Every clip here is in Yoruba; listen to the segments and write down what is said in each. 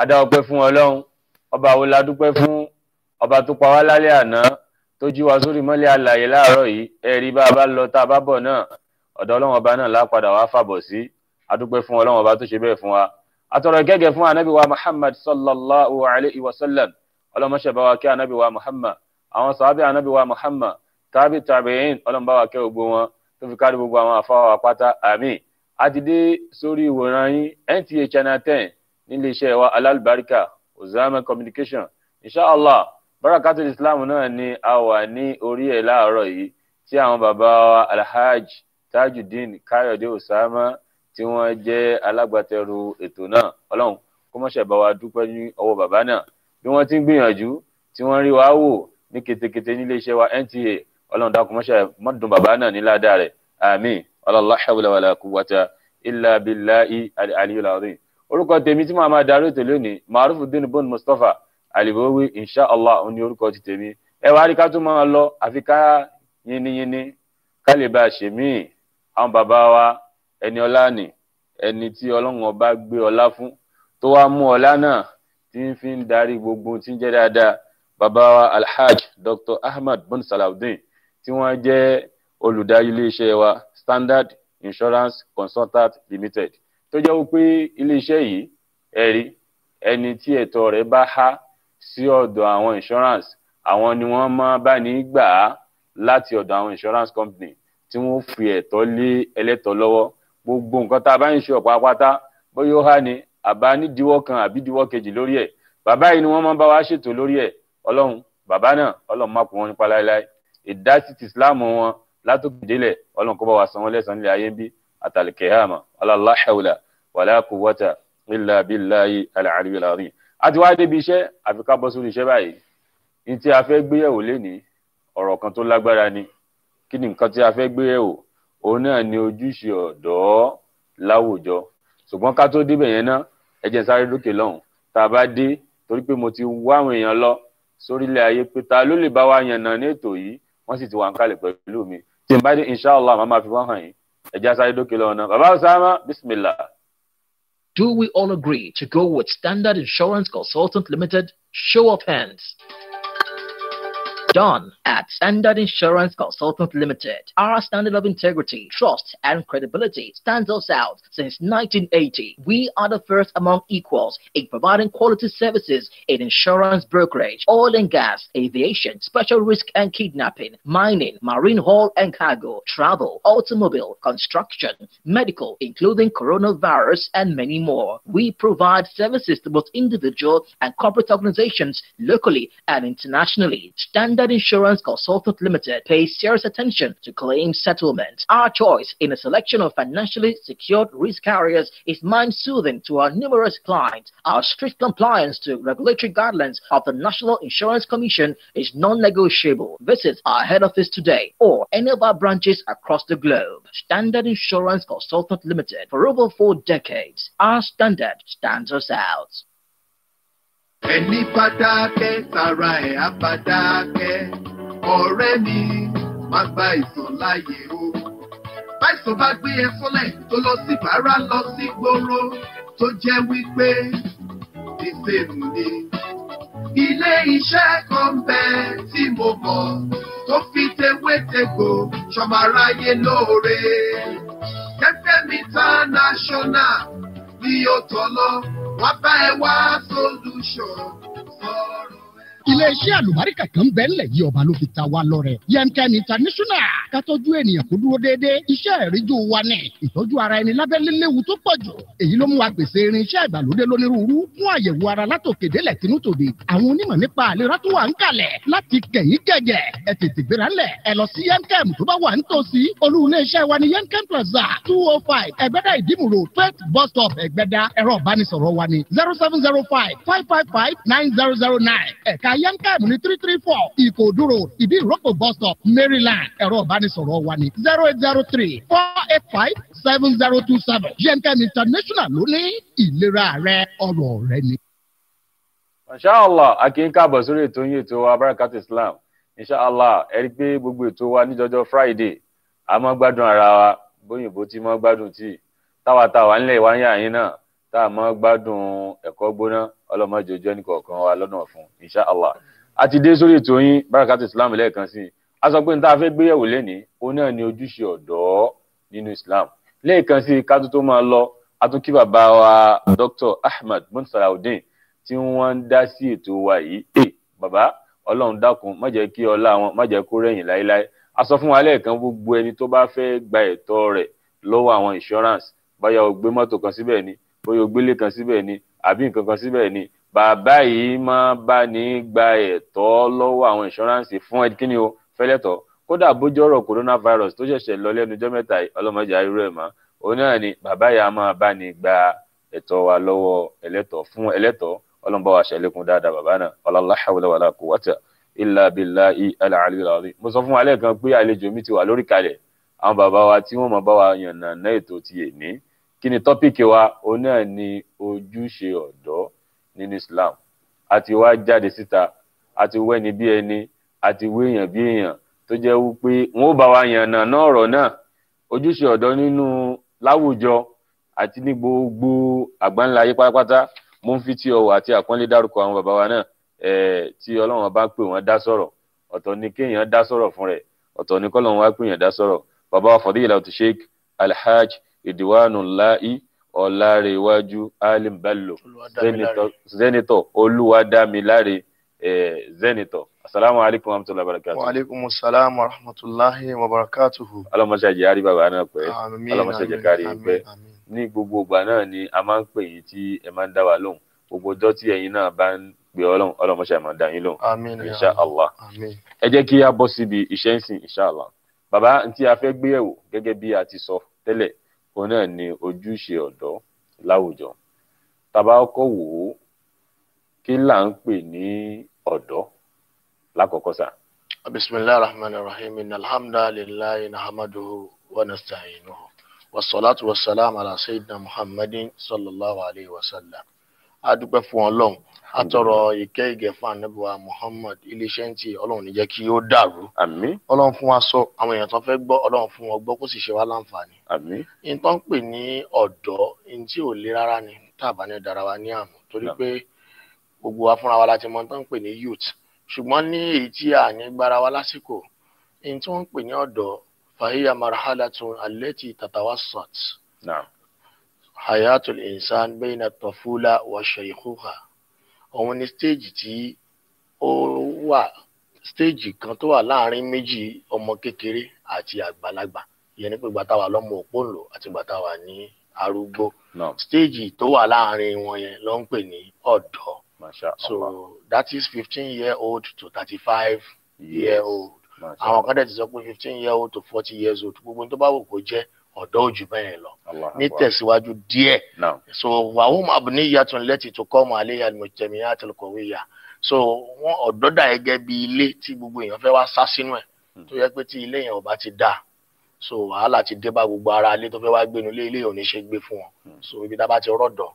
adá ọpẹ́ fún Ọlọ́run ọba wo la dúpẹ́ fún ọba tó pa wá lálẹ́ àná tó jí wa sórí mọ́lẹ̀ alààyè láàárọ̀ yìí ẹ̀rí bá a bá lọ tá a bá bọ̀ náà ọ̀dọ̀ Ọlọ́run ọba náà lápadà wá fàbọ̀ sí adúpẹ́ fún Ọlọ́run ọba tó ṣe bẹ́ẹ̀ fún wa atọrọ gẹ́gẹ́ fún anabi wa Muhammad sallallahu alayhi wa sallam ọlọ́mọṣẹ́ bá wa kí anabi wa Muhammad àwọn sàhábì anabi wa Muhammad tàbí tabi'in ọlọ́mọ bá wa kẹ́ gbogbo wọn tó fi kárí gbogbo àwọn àfáwà pátá àmín àti dé sórí ìwòran yín NTA Channel 10 nílé iṣẹ́ wa alálùbáríkà Ozama Communication inshallah barakatul Islam náà ni a wà ní orí ẹ̀ láàárọ̀ yìí tí àwọn bàbá wa Alhaj Tajudeen Káyọ̀dé Osama tí wọ́n jẹ́ alágbàtẹrù ètò náà ọlọ́run kó mọ́ṣẹ́ bá wa dúpẹ́ ní ọwọ́ bàbá náà bí wọ́n ti ń gbìyànjú tí wọ́n rí wa wò ní ketekete nílé iṣẹ́ wa NTA ọlọ́run dákun mọ́ṣẹ́ mọ́dún bàbá náà ní ládàá rẹ̀ àmín la hawla wala quwwata illa billahi al-aliyyil azim. Orúkọ tèmi tí màá máa darí ètò lónìí Marufuddin Bon Mustapha Alibowi inshallah òun ni orúkọ ti tèmi. Ẹ wá rí ká tó máa lọ àfi ká yínníyínní ká lè bá a ṣe míì àwọn bàbá wa ẹni ọlá ni ẹni tí ọlọ́run ọba gbé ọlá fún tó wá mú ọlá náà tí ń fi ń darí gbogbo tí ń jẹ́ dáadáa bàbá wa Alhaj Dr. Ahmad Bon Salaudeen tí wọ́n jẹ́ olùdarí iléeṣẹ́ wa Standard Insurance Consultant Limited tó jẹ́ wípé iléeṣẹ́ yìí ẹ̀rí ẹni tí ẹ̀tọ́ rẹ̀ bá há sí ọ̀dọ̀ àwọn insurance àwọn ni wọ́n máa bá ní gbà á láti ọ̀dọ̀ àwọn insurance company tí wọ́n fi ẹ̀tọ́ lé ẹlẹ́tọ̀ lọ́wọ́ gbogbo nǹkan tá a bá ń ṣe ọ̀pá pátá bóyá ó há ni àbá nídìíwọ́ kan àbí díwọ́ kejì lórí ẹ̀ bàbá yìí ni wọ́n máa ń bá wa ṣètò lórí ẹ̀ ọlọ́run bàbá náà ọlọ́run má kó wọn nípa láéláé ìdásí ti Islam wọn látòkè délẹ̀ ọlọ́run kó bá wa san wọ́n lẹ́san nílé ayé ń bí àtàlùkẹ́hàmà la hawla wala quwwata illa billahi al-aliyyil azim. A ti wá débi iṣẹ́ àfi ká bọ́ sórí iṣẹ́ báyìí ní tí a fẹ́ gbéyẹ̀wò lénìí ọ̀rọ̀ kan tó lágbára ni kí ni nǹkan tí a fẹ́ gbéyẹ̀wò òun náà ni ojúṣe ọ̀dọ́ láwùjọ ṣùgbọ́n ká tó débẹ̀ yẹn náà ẹ jẹ́ sáré lókè lọ́hùn tá a bá dé torí pé mo ti wá àwọn èèyàn lọ sórílẹ̀ ayé pé ta ló lè bá wa yànnà ní ètò yìí wọ́n sì ti wà ń kalẹ̀ pẹ̀lú mi tí n bá dé inshallah màá máa fi wọ́n hàn yín ẹ jẹ́ sáré lókè lọ́hùn náà bàbá Osama bismillah. Do we all agree to go with Standard Insurance Consultant Limited? Show of hands. Done at Standard Insurance Consultant Limited. Our standard of integrity, trust, and credibility stands us out since 1980. We are the first among equals in providing quality services in insurance brokerage, oil and gas, aviation, special risk and kidnapping, mining, marine haul and cargo, travel, automobile, construction, medical, including coronavirus, and many more. We provide services to both individual and corporate organizations locally and internationally. Standard Insurance Consultant Limited pays serious attention to claim settlement. Our choice in a selection of financially secured risk carriers is mind-soothing to our numerous clients. Our strict compliance to regulatory guidelines of the National Insurance Commission is non-negotiable. Visit our head office today or any of our branches across the globe. Standard Insurance Consultant Limited for over 4 decades. Our standard stands us out. Ẹni pàdákẹ́ tara ẹ̀ á pàdákẹ́ ọ̀rẹ́ mi má gba ìsàn láàyè o. Báìsàn bá gbé ẹ sọ́lẹ̀ tó lọ sí bàárà lọ sí gbòòrò tó jẹ́ wípé ìṣèlú ni. Ilé iṣẹ́ kan bẹ́ẹ̀ tí mo mọ̀ tó fi tewétegbò ṣọmọ aráyé lóore. FM International ni ó tọ́ lọ. Wọ́n bá ẹ wá solution sọ̀rọ̀. Ilé-iṣẹ́ àlùbáríkà kan bẹ́ẹ̀ ńlẹ̀ yìí ọba ló fi ta wá lọ́rẹ. Yemkem International ká tọ́jú ènìyàn kó dúró déédéé. Iṣẹ́ ìríjú wa ní ìtọ́jú ara ẹni lábẹ́lé léwu tó pọ̀ jù. Èyí ló mú wa pèsè irinṣẹ́ ìgbàlódé lónírúurú fún àyẹ̀wò ara látòkè délẹ̀ tinútòde. Àwọn onímọ̀ nípa àlera tó wà ń kalẹ̀ láti kẹ̀yìn gẹ̀gẹ̀. Ẹ tètè gbéra ńlẹ̀. Ẹ lọ sí Yemkem tó bá wà nítòsí. Olú ilé-iṣẹ́ wa ní Yemkem Plaza 205 Ẹ̀gbẹ́dá Ìdímùrò 12 bus stop Ẹ̀gbẹ́dá. Ẹ̀rọ ìbánisọ̀rọ̀ wa ní 0705 555 9009. Ẹ̀ka Yemkem ní 334 Ìkòdú Road Ìdí Ìrókò bus stop Maryland. Ẹ̀rọ ìbánisọ̀rọ̀ wa ní 0803 485 7027. Yemkem International ló ní ìlera rẹ ọrọ̀ rẹ ni. Inshallah akin káàbọ̀ sórí ètò yín ètò wa Barakat Islam. Inshallah ẹ rí pé gbogbo ètò wa níjọjọ́ Friday a máa gbádùn ara wa bóyìnbó tí máa gbádùn tí táwa ńlẹ̀ wá ń yà yín náà tá a máa gbádùn ẹ̀kọ́ gbóná ọlọ́mọdé ojú ẹnì kọ̀ọ̀kan wa lọ́nà fún insha Allah. A ti dé sórí ètò yín Barakat Islam lẹ́ẹ̀kan sí i. A sọ pé n ta fẹ́ gbéyẹ̀wò lénìí òun náà ni ojúṣe ọ̀dọ́ nínú Islam. Lẹ́ẹ̀kan sí i ká tó máa lọ a tún kí bàbá wa Dr. Ahmad bin Salahuddin tí wọ́n ń dá sí ètò wa yìí. Bàbá Ọlọ́run dákun má jẹ́ kí ọlá wọn má jẹ́ kó rẹ̀yìn láéláé. A sọ fún wa lẹ́ẹ̀kan gbogbo ẹni tó bá fẹ́ gba ẹ̀tọ́ rẹ̀ lọ́wọ́ àwọn insurance bóyá o gbé mọ́tò kan síbẹ̀ ni bóyá o gbélé kan síbẹ̀ ni àbí nǹkan kan síbẹ̀ ni bàbá yìí máa bá ní gba ẹ̀tọ́ lọ́wọ́ àwọn insurance fún ẹ kíni o fẹ́lẹ́tọ̀ kódà bójú ọ̀rọ̀ coronavirus tó ṣẹ̀ṣẹ̀ lọ lẹ́nu ọjọ́ mẹ́ta ọlọ́mọdé ayúrò ẹ̀ mọ́ òun náà ni bàbá yìí á máa bá ní gba ẹ̀tọ́ wa lọ́wọ́ ẹlẹ́tọ̀ fún ẹlẹ́tọ̀ ọlọ́mọba wa ṣẹlẹ́kùn dáadáa bàbá náà la hawla wala quwwata illa billahi al-aliyyil azim. Mo sọ fún wa lẹ́ẹ̀kan pé àlejò mi ti wà lórí kalẹ̀ àwọn bàbá wa tí wọ́n máa bá wa yànnà náà ètò ti èní kí ni tọ́pìkì wa òun náà ni ojúṣe ọ̀dọ́ nínú Islam. A ti wá jáde síta a ti wẹ́ni bí ẹni a ti wéèyàn bí èèyàn tó jẹ́ wípé wọ́n ó bá wa yànnà náà ọ̀rọ̀ náà ojúṣe ọ̀dọ́ nínú láwùjọ àti ní gbogbo àgbáńlá ayé pátápátá. Mo ń fi tí ọwọ́ àti àpọ́nlé dárúkọ àwọn bàbá wa náà tí Ọlọ́run bá pè wọ́n dá sọ̀rọ̀ ọ̀tọ̀ ni kéèyàn dá sọ̀rọ̀ fún rẹ̀ ọ̀tọ̀ ni kọ́lọ́run wá pè yàn dá sọ̀rọ̀. Bàbá wa Fadilatu Sheikh Alhaj Ridwanullahi Ọlárẹ̀wájú Alim Bello Senator Olúwadámiláre Senator. Assalamu alaikum warahmatullahi wabarakatuh. Wa alaikumus salam warahmatullahi wabarakatuh. Ọlọ́mọṣẹ́ jẹ́ àrí bàbá náà pẹ́ ọlọ́mọṣẹ́ jẹ́ kárí pẹ́ ní gbogbo ìgbà náà ni a máa ń pè yín tí ẹ máa ń dá wa lóhùn gbogbo ọjọ́ tí ẹ̀yin náà bá ń pè Ọlọ́run ọlọ́mọṣẹ́ máa dá yín lóhùn insha Allah. Ẹ jẹ́ kí a bọ́ síbi iṣẹ́ ń sìn insha Allah. Bàbá tí a fẹ́ gbé yẹ̀wò gẹ́gẹ́ bí a ti sọ tẹ́lẹ̀ òun náà ni ojúṣe ọ̀dọ́ láwùjọ. Tá bá kọ́kọ́ wò ó kí là ń pè ní ọ̀dọ́ lákọ̀ọ́kọ́ sà. Bismillahir rahmanir rahim innal hamdalillahi nahmaduhu wa nasta'inuhu wassalatu wassalamu ala sayyidina Muhammadin sallallahu alayhi wa sallam. A dúpẹ́ fún Ọlọ́run a tọrọ ìkẹ́ ìgẹ̀ fún Ànábì wa Muhammad iléeṣẹ́ tí Ọlọ́run ní jẹ́ kí ó dàrú. Àmín. Ọlọ́run fún wa sọ àwọn èèyàn tó fẹ́ gbọ́ Ọlọ́run fún wọn gbọ́ kó sì ṣe wá láǹfààní. Àmín. In tó ń pè ní ọ̀dọ́ in tí ò le rárá ni tàbá ní dára wa ní àmú torí pé gbogbo wa fúnra wa láti mọ̀ tó ń pè ní youth ṣùgbọ́n ní èyí tí a ní gbára wa lásìkò in tí wọ́n ń pè ní ọ̀dọ́ fahiya marhalatun allati tatawassat hayatul insan bayna at-tafula wa shaykhuha. Òun ni stage tí ó wà stage kan tó wà láàrin méjì ọmọ kékeré àti àgbàlagbà ìyẹn ní pé ìgbà tá wà lọ́mọ òpónlò àti ìgbà tá wà ní arúgbó stage tó wà láàrin wọn yẹn ló ń pè ní ọ̀dọ́. So that is 15-year-old to 35-year-old. Àwọn kan dẹ̀ ti sọ pé 15-year-old to 40 years old gbogbo tó bá wù kó jẹ́ ọ̀dọ́ ojú bẹ́ẹ̀ lọ ní tẹ̀síwájú díẹ̀. So wàhùn abniyatun lati tuqamu alayha al-mujtama'at al-qawiyya. So wọ́n ọ̀dọ́ dà gẹ́gẹ́ bí ilé tí gbogbo èèyàn fẹ́ wá sá sínú ẹ̀ tó yẹ pé tí ilé yẹn ò bá ti dà so wàhálà ti dé bá gbogbo ara ilé tó fẹ́ wá gbénu ilé ò ní ṣe gbé fún wọn. So ibi tá bá ti rọ̀dọ̀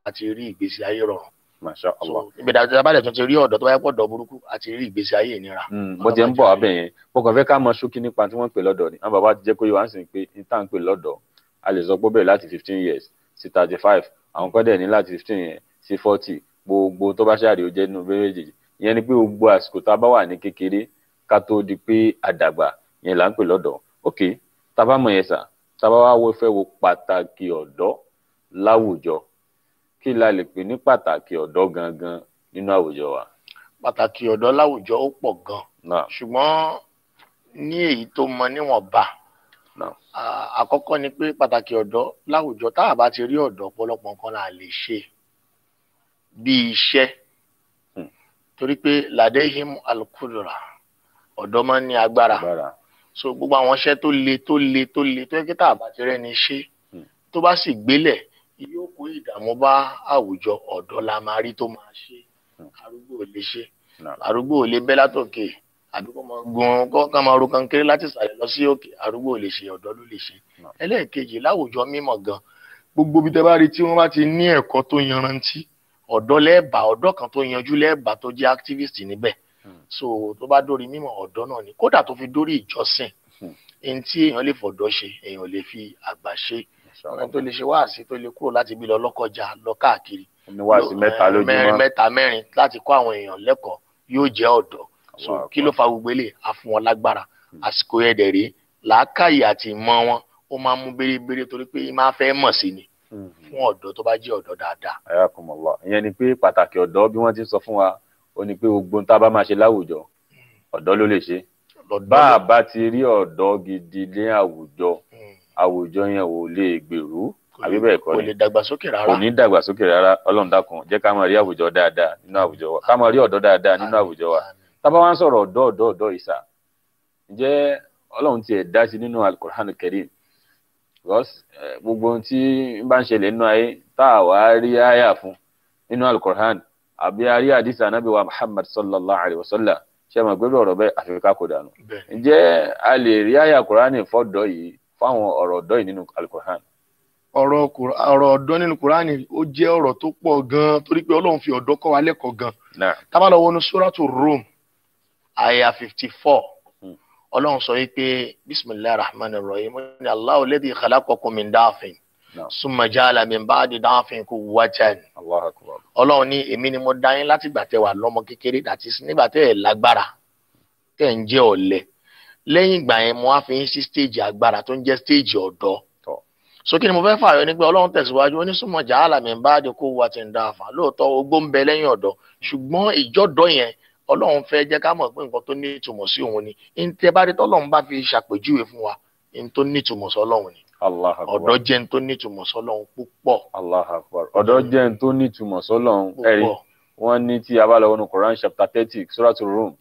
àti rí ìgbésí ayé rọrùn. Masha Allah. So ibi tá bá dẹ̀ tún ti rí ọ̀dọ́ tó wáyé pọ̀ dọ̀ burúkú àti rí ìgbésí ayé ìnira. Bó jẹ́ ń bọ̀ abẹ́ yẹn mo kàn fẹ́ ká mọ ṣókí nípa tí wọ́n ń pè lọ́dọ̀ ni àwọn bàbá ti jẹ́ kó yé wa ń sìn pé níta ń pè lọ́dọ̀ a lè sọ pé bẹ̀rẹ̀ láti 15 years sí 35 àwọn kan dẹ̀ ní láti 15 yẹn sí 40 gbogbo tó bá ṣáàrí ó jẹ́ nínú méjèèjì ìyẹn ni pé gbogbo àsìkò tá a bá wà ní kékeré ká tó di pé àdàgbà yẹn là ń pè lọ́dọ̀. Ok tá a bá mọ̀ yẹn sà tá a bá wá fẹ́ wo pàtàkì ọ̀dọ́ láwùjọ kí la lè pè ní pàtàkì ọ̀dọ́ gangan nínú àwùjọ wa. Pàtàkì ọ̀dọ́ láwùjọ ó pọ̀ gan ṣùgbọ́n ní èyí tó mọ níwọ̀nba àkọ́kọ́ ni pé pàtàkì ọ̀dọ́ láwùjọ tá a bá ti rí ọ̀dọ́ ọ̀pọ̀lọpọ̀ nǹkan la lè ṣe bí iṣẹ́ torí pé ladehim alukudura ọ̀dọ́ máa ń ní agbára so gbogbo àwọn iṣẹ́ tó le tó yẹ kí tá a bá ti rẹ́ni ṣe tó bá sì gbélẹ̀ yóò kó ìdààmú bá àwùjọ ọ̀dọ́ la máa rí tó máa ṣe arúgbó ò lè ṣe arúgbó ò lè bẹ́ látòkè àbí kó máa gun kó máa ro kankéré láti ìsàlẹ̀ lọ sí òkè arúgbó ò lè ṣe ọ̀dọ́ ló lè ṣe. Ẹlẹ́ẹ̀kejì láwùjọ mímọ̀ gan gbogbo bí tẹ́ bá rí tí wọ́n bá ti ní ẹ̀kọ́ tó yanrantí ọ̀dọ́ lẹ́ẹ̀bà ọ̀dọ́ kan tó yanjú lẹ́ẹ̀bà tó jẹ́ activist níbẹ̀ so tó bá dórí mímọ̀ ọ̀dọ́ náà ni kódà tó fi dórí ìjọsìn ẹni tí èèyàn lè fọ̀dọ́ ṣe èèyàn lè fi àgbà ṣe ọ̀nà tó lè ṣe wáàsí tó lè kúrò láti bí lọ lọ́kọjà lọ káàkiri ní wáàsí mẹ́ta lójúmọ́ mẹ́rin láti kọ́ àwọn èèyàn lẹ́kọ̀ọ́ yóò jẹ́ ọ̀dọ́. So kí ló fa gbogbo eléyìí? A fún wọn lágbára. Àsìkò ẹ̀dẹ̀ rí làákàyè àti ìmọ̀ wọn ó máa ń mú bérebére torí pé máa fẹ́ mọ̀ sí ni fún ọ̀dọ́ tó bá jẹ́ ọ̀dọ́ dáadáa. ayakumullah. Ìyẹn ni pé pàtàkì ọ̀dọ́ bí wọ́n ti sọ fún wa ó ní pé gbogbo tá a bá máa ṣe láwùjọ ọ̀dọ́ ló lè ṣe. Bá a bá ti rí ọ̀dọ́ gidi ní àwùjọ yẹn ò lè gbèrú àbí bẹ́ẹ̀ kọ́ ni, kò lè dàgbàsókè rárá. kò ní dàgbàsókè rárá. Ọlọ́run dákun jẹ́ ká máa rí àwùjọ dáadáa nínú àwùjọ wa, ká máa rí ọ̀dọ́ dáadáa nínú àwùjọ wa. Tá bá wá ń sọ̀rọ̀ ọ̀dọ́ ìsà, ǹjẹ́ Ọlọ́run ti ẹ̀ dá sí nínú Al-Qur'an Al-Karim? Because gbogbo ohun tí bá ń ṣẹlẹ̀ nínú ayé tá a wá rí àyà fún nínú Al-Qur'an àbí a rí àdìsí Ànábì wa Muhammad sallallahu alayhi wa sallam, ṣe mọ̀ pé ọ̀rọ̀ bẹ́ẹ̀ àfikà kò dànù. Ǹjẹ́ a lè rí àyà Qur'an fọ́dọ̀ yìí fáwọn ọ̀rọ̀ ọ̀dọ́ yìí nínú Al-Qur'an? Ọ̀rọ̀ ọ̀dọ́ nínú Qur'an ó jẹ́ ọ̀rọ̀ tó pọ̀ gan torí pé Ọlọ́run fi ọ̀dọ́ kọ́ wa lẹ́kọ̀ọ́ gan. Tá bá lọ wọnú Suratu Rum àyà 54 Ọlọ́run sọ wípé bismillahir rahmanir rahim ní Allahu alladhi khalaqakum min da'fin summa ja'ala min ba'di da'fin quwwatan. Allahu akbar. Ọlọ́run ní èmi ni mo dá yín láti gbà tẹ́ wà lọ́mọ kékeré àti nígbà tẹ́ ẹ̀ lágbára tẹ́ ń jẹ́ ọ̀lẹ. Lẹ́yìn ìgbà yẹn mo wá fi yín sí stage agbára tó ń jẹ́ stage ọ̀dọ́. So kí ni mo fẹ́ fààyọ ní pé Ọlọ́run tẹ̀síwájú ó ní summa ja'ala min ba'di quwwatin da'fa. Lóòótọ́ ogbó ń bẹ lẹ́yìn ọ̀dọ́ ṣùgbọ́n ìjọ́dọ̀ yẹn Ọlọ́run fẹ́ jẹ́ ká mọ̀ pé nǹkan tó ní ìtumọ̀ sí òun ni. Ntẹ́ bá rí tọ́lọ́run bá fi ṣàpèjúwe fún wa n tó ní ìtumọ̀ sí Ọlọ́run ni. Allahu akbar. Ọ̀dọ́ jẹ́ n tó ní ìtumọ̀ sí Ọlọ́run púpọ̀. Allahu akbar. Ọ̀dọ́ jẹ́ n tó ní ìtumọ̀ sí Ọlọ́run. Ẹ̀rí wọ́n ní tí a bá lọ wọnú Quran chapter 30 Suratu Rum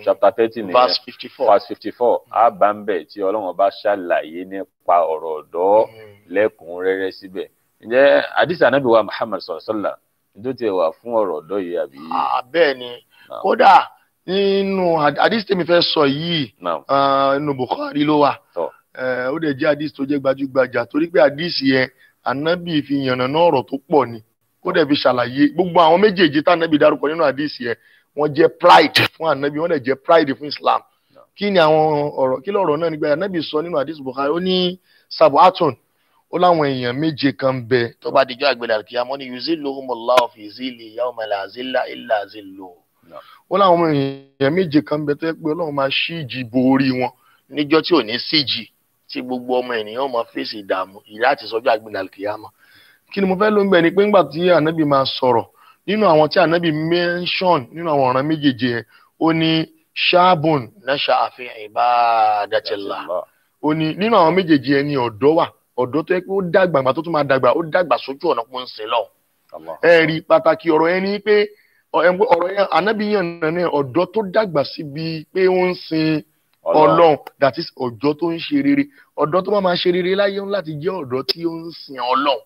chapter 30 ní verse 54 a bá ń bẹ̀ tí Ọlọ́run bá ṣàlàyé nípa ọ̀rọ̀ ọ̀dọ́ lẹ́kùnrẹ́rẹ́ síbẹ̀. Ǹjẹ́ àdìsí Ànábì wa Muhammad sallallahu alaihi wasallam tó ti wà fún ọ̀rọ̀ ọ̀dọ́ yìí àbí? Bẹ́ẹ̀ ni kódà nínú àdìsí tèmi fẹ́ sọ yìí nínú Bukhari ló wà. Ó dẹ̀ jẹ́ àdìsí tó jẹ́ gbajúgbajà torí pé àdìsí yẹn Ànábì fi yànnàná ọ̀rọ̀ tó pọ̀ ni ó dẹ̀ fi ṣàlàyé gbogbo àwọn méjèèjì tá Ànábì dárúkọ nínú àdìsí yẹn wọ́n jẹ́ pride fún Ànábì wọ́n dẹ̀ jẹ́ pride fún Islam. Kí ni àwọn ọ̀rọ̀ kí lọ́rọ̀ náà nígbà Ànábì sọ nínú àdìsí Bukhari ó ní sabuatun ó láwọn èèyàn méje kan bẹ tó bá dijọ́ àgbẹ̀dà kíyámọ́ ní yuzilluhumullahu fi zilli yawma la zilla illa zilluhu. Ó láwọn èèyàn méje kan bẹ tó yẹ pé Ọlọ́run máa ṣí ìjì bo orí wọn níjọ́ tí ò ní síjì tí gbogbo ọmọ ènìyàn máa fèsì ìdààmú ìyà àti sọ́jọ́ àgbẹ̀dà kíyámọ́. Kí ni mo fẹ́ ló ń bẹ ni pé ńgbà tí Ànábì máa sọ̀rọ̀ nínú àwọn tí Ànábì mention nínú àwọn ọ̀ràn méjèèjì yẹn ó ní shabun nasha'a fi ibadatillah. Ó ní nínú àwọn méjèèjì yẹn ni ọ̀dọ́ wà ọ̀dọ́ tó yẹ pé ó dàgbà àgbà tó tún máa dàgbà ó dàgbà sójú ọ̀nà pọ̀ ń sin lọ. Ẹ rí pàtàkì ọ̀rọ̀ yẹn ni pé ọ̀rọ̀ yẹn Ànábì yẹn nàní ọ̀dọ́ tó dàgbà síbi pé ó ń sin Ọlọ́run that is ọ̀dọ́ tó ń ṣe rere ọ̀dọ́ tó máa ṣe rere láyé láti jẹ́ ọ̀dọ́ tí ó ń sin Ọlọ́run.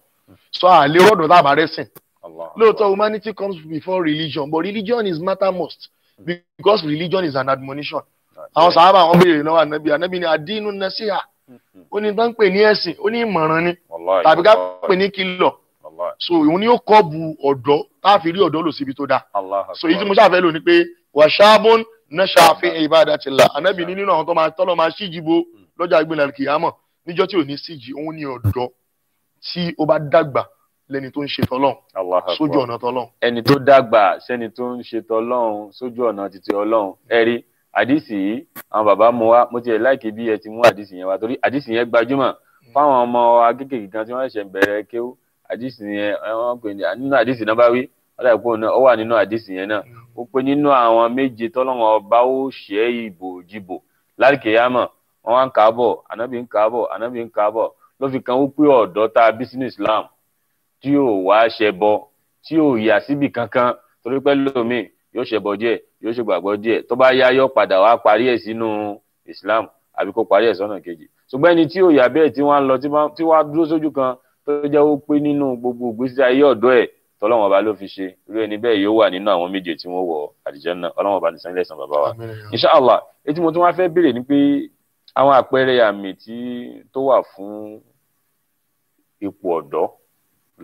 So àlè ọ̀dọ́ tá a bá rẹ̀ sìn. Lóòótọ́ humanity comes before religion but religion is matter most because religion is an admonition. Àwọn sàhábà wọn béèrè lọ́wọ́ Ànábì ní àdínú nasiha. Ó ní bá ń pè ní ẹ̀sìn ó ní ìmọ̀ràn ni tàbí ká pè ní kìlọ̀. So òun ni ó kọ́ bu ọ̀dọ́ tá a fi rí ọ̀dọ́ lò síbi tó dáa. So èyí tí mo ṣàfẹ́ lò ní pé wàṣáàbùn nasha'a fi ibadatillah. Ànábì ní nínú àwọn tó máa tọ́lọ̀ máa ṣíjì bo lọ́jọ́ àgbẹ̀lẹ̀ kìyámọ̀ níjọ́ tí ò ní síjì òun ni ọ̀dọ́ tí ó bá dàgbà lẹ́ni tó ń ṣe tọ́lọ́run sójú ọ̀nà tọ́lọ́run. Ẹni tó dàgbà sẹ́ni tó ń ṣe tọ́lọ́run sójú ọ̀nà títí Ọlọ́run. Ẹ̀rí àdìsí yìí àwọn bàbá mu wá mo tiẹ̀ láìkí bí ẹ ti mú àdìsí yẹn wá torí àdìsí yẹn gbajúmọ̀ fáwọn ọmọ akékèké kan tí wọ́n ṣẹ̀ bẹ̀rẹ̀ kéwú. Àdìsí yẹn wọ́n pè ní nínú àdìsí náà bá wí ọ̀dà ìpò náà ó wà nínú àdìsí yẹn náà ó pé nínú àwọn méje tọ́lọ́run ọba ó ṣẹ́ ìbò jìbò lálùkìyámọ̀ wọ́n wá ń káàbọ̀ Ànábì ń káàbọ̀ ló fi kan ó pé ọ̀dọ́ tá a bí sínú Islam tí ò wá ṣẹbọ tí ò yà síbì kankan torí pé lómi yóò ṣẹbọ díẹ̀ yóò ṣe gbàgbọ́ díẹ̀ tó bá yá yóò padà wá parí ẹ̀ sínú Islam àbí kó parí ẹ̀ sọ́nà kejì. Ṣùgbọ́n ẹni tí ò yà bẹ́ẹ̀ tí wọ́n lọ tí wọ́n dúró sójú kan tó jẹ́ ó pé nínú gbogbo ìgbésí ayé ọ̀dọ́ ẹ̀ tọ́lọ́wọ́n ọba ló fi ṣe irú ẹni bẹ́ẹ̀ yóò wà nínú àwọn méje tí wọ́n wọ àlùjánnà Ọlọ́run ọba nìsan ilẹ̀-ẹ̀san bàbá wa. Inshallah ètí mo tún wá fẹ́ béèrè ni pé àwọn àpẹẹrẹ àmì tó wà fún ipò ọ̀dọ́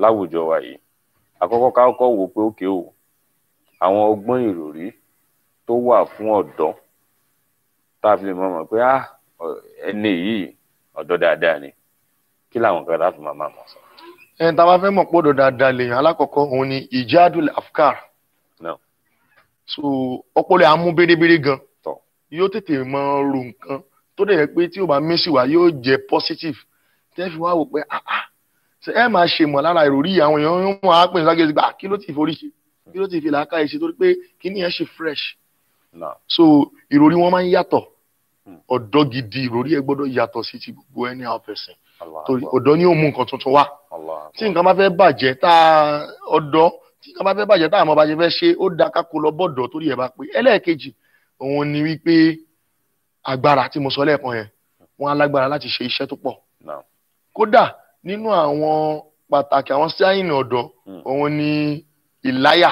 láwùjọ wa yìí àkọ́kọ́ ká kọ́kọ́ wò pé ókè o àwọn ọgbọ́n ìròrí tó wà fún ọ̀dọ́ tá a fi lè mọ̀ pé ẹni yìí ọ̀dọ́ dáadáa ni kí làwọn kan láti máa mọ̀ sọ. ẹn tá bá fẹ́ mọ̀ pọ̀dọ̀ dáadáa lèèyàn alákọ̀ọ́kọ́ òun ni ijadul afkar so ọpọlọ amú bérebére gan yóò tètè mọ ro nǹkan tó dẹ̀ yẹ pé tí ó bá mí sí wa yóò jẹ́ positive tẹ́ fi wá wò pé ṣe ẹ máa ṣe mọ̀ lára ìròrí àwọn èèyàn yóò mọ̀ á pè ní ságẹ́sì gbà kí ló ti forí ṣe kí ló ti fi làákàyè ṣe torí pé kí ni ẹ ṣe fresh so ìròrí wọn máa ń yàtọ̀ ọ̀dọ́ gidi ìròrí ẹ gbọ́dọ̀ yàtọ̀ sí ti gbogbo ẹni àwọn person torí ọ̀dọ́ ni ó mú nǹkan tuntun wá tí nǹkan bá fẹ́ bàjẹ́ tí nǹkan bá fẹ́ bàjẹ́ tá àmọ́ bá ṣe fẹ́ ṣe ó dá kákó lọ bọ́dọ̀ torí ẹ̀ bá pé ẹlẹ́ẹ̀kejì òun ni wípé agbára tí mo sọ lẹ́ẹ̀kan yẹn wọ́n á lágbára láti ṣe iṣẹ́ tó pọ̀ kódà nínú àwọn pàtàkì àwọn sáyìn ọ̀dọ́ òun ni ìláyà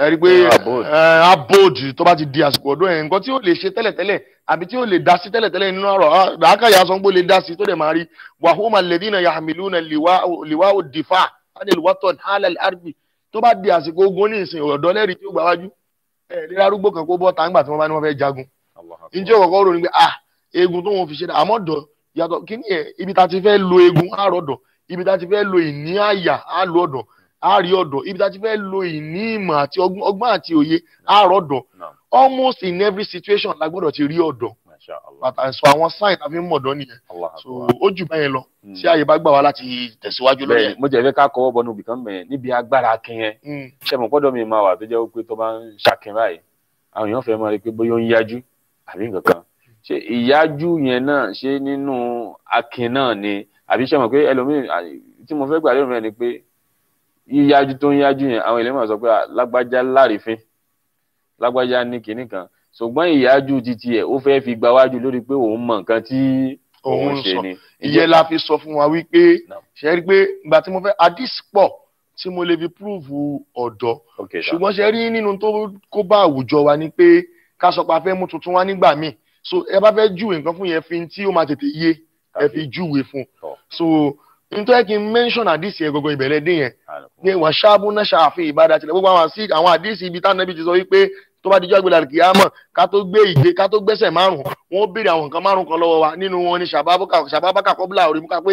ẹ rí pé abóòdì tó bá ti di àsìkò ọdún ẹ̀ nǹkan tí ó lè ṣe tẹ́lẹ̀tẹ́lẹ̀ àbí tí ó lè dá sí tẹ́lẹ̀tẹ́lẹ̀ nínú ọ̀rọ̀ làákàyà sọ pé ó lè dá sí tó dẹ̀ máa rí wàhùmà lẹ́dínà yahmiluna liwa òdìfà ánìlúwàtọ̀ hálẹ̀ àrbì tó bá di àsìkò ogun ní ìsìn ọ̀dọ́ lẹ́rìí tí ó gbà wájú ẹ̀ lè arúgbó kan kó bọ́ tàǹgbà tí wọ́n bá ní wọ́n fẹ́ jagun ǹjẹ́ ọ̀kọ̀ọ̀kọ̀ rò ní pé eegun tó wọn fi ṣe àmọ́ dọ̀ yàtọ̀ kí ni ẹ̀ ibi tá ti fẹ́ lo eegun àrọ̀dọ̀ ibi tá ti fẹ́ lo ìní àyà àlọ́ ọ̀dọ̀ àárí ọ̀dọ̀ ibi tá ti fẹ́ lo ìní ìmọ̀ àti ọgbọ́n àti òye àrọ̀dọ̀ almost in every situation la gbọ́dọ̀ ti rí ọ̀dọ̀ àtàṣọ àwọn sáìn tàbí mọ̀dọ́ nìyẹn so ó jù báyẹn lọ tí àyè bá gbà wá láti tẹ̀síwájú lórí ẹ̀. mo jẹ́ fẹ́ ká kọ́wọ́ bọnú ibìkan mẹ́ níbi agbára akin yẹn ṣe mọ̀ pọ́dọ̀ mi máa wà tó jẹ́ pé tó bá ń ṣakin báyìí àwọn èèyàn fẹ́ máa rí pé bóyá ó ń yájú àbí nǹkan kan ṣe ìyájú yẹn náà ṣe nínú akin náà ni àbí ṣe mọ̀ pé ẹlòmíì tí mo fẹ́ gbà lérò rẹ̀ ni pé yíyájú tó ń yájú yẹn àwọn èèyàn máa sọ pé lágbájá lárífín lágbájá ní kinní kan ṣùgbọ́n ìyájú titi ẹ̀ ó fẹ́ fi gba wájú lórí pé òun mọ̀ nǹkan tí òun ṣe ni. ìyẹn la fi sọ fún wa wípé ṣe rí pé ìgbà tí mo fẹ́ hadith pọ̀ tí mo lè fi púrúfù ọ̀dọ́ ṣùgbọ́n ṣe rí nínú tó kó bá àwùjọ wa ni pé ká sọ pé a fẹ́ mú tuntun wá nígbà míì so ẹ bá fẹ́ júwe nǹkan fún yẹn fi tí ó máa tètè yé ẹ fi júwe fún so nítorí kí n mention hadith yẹn gbogbo ìbẹ̀rẹ̀ dé yẹn ní wọ́n ṣáàbù náà ṣàfihàn ìbádà tilẹ̀ gbogbo àwọn hadith ibi táwọn ẹbí ti sọ wípé tó bá dijọ́ gbẹ̀dẹ̀ kìámọ̀ ká tó gbẹ́sẹ̀ márùn-ún wọ́n béèrè àwọn nǹkan márùn-ún kan lọ́wọ́ wa nínú wọn ni ṣàbábákà kọ́bùlà orí mú ká pé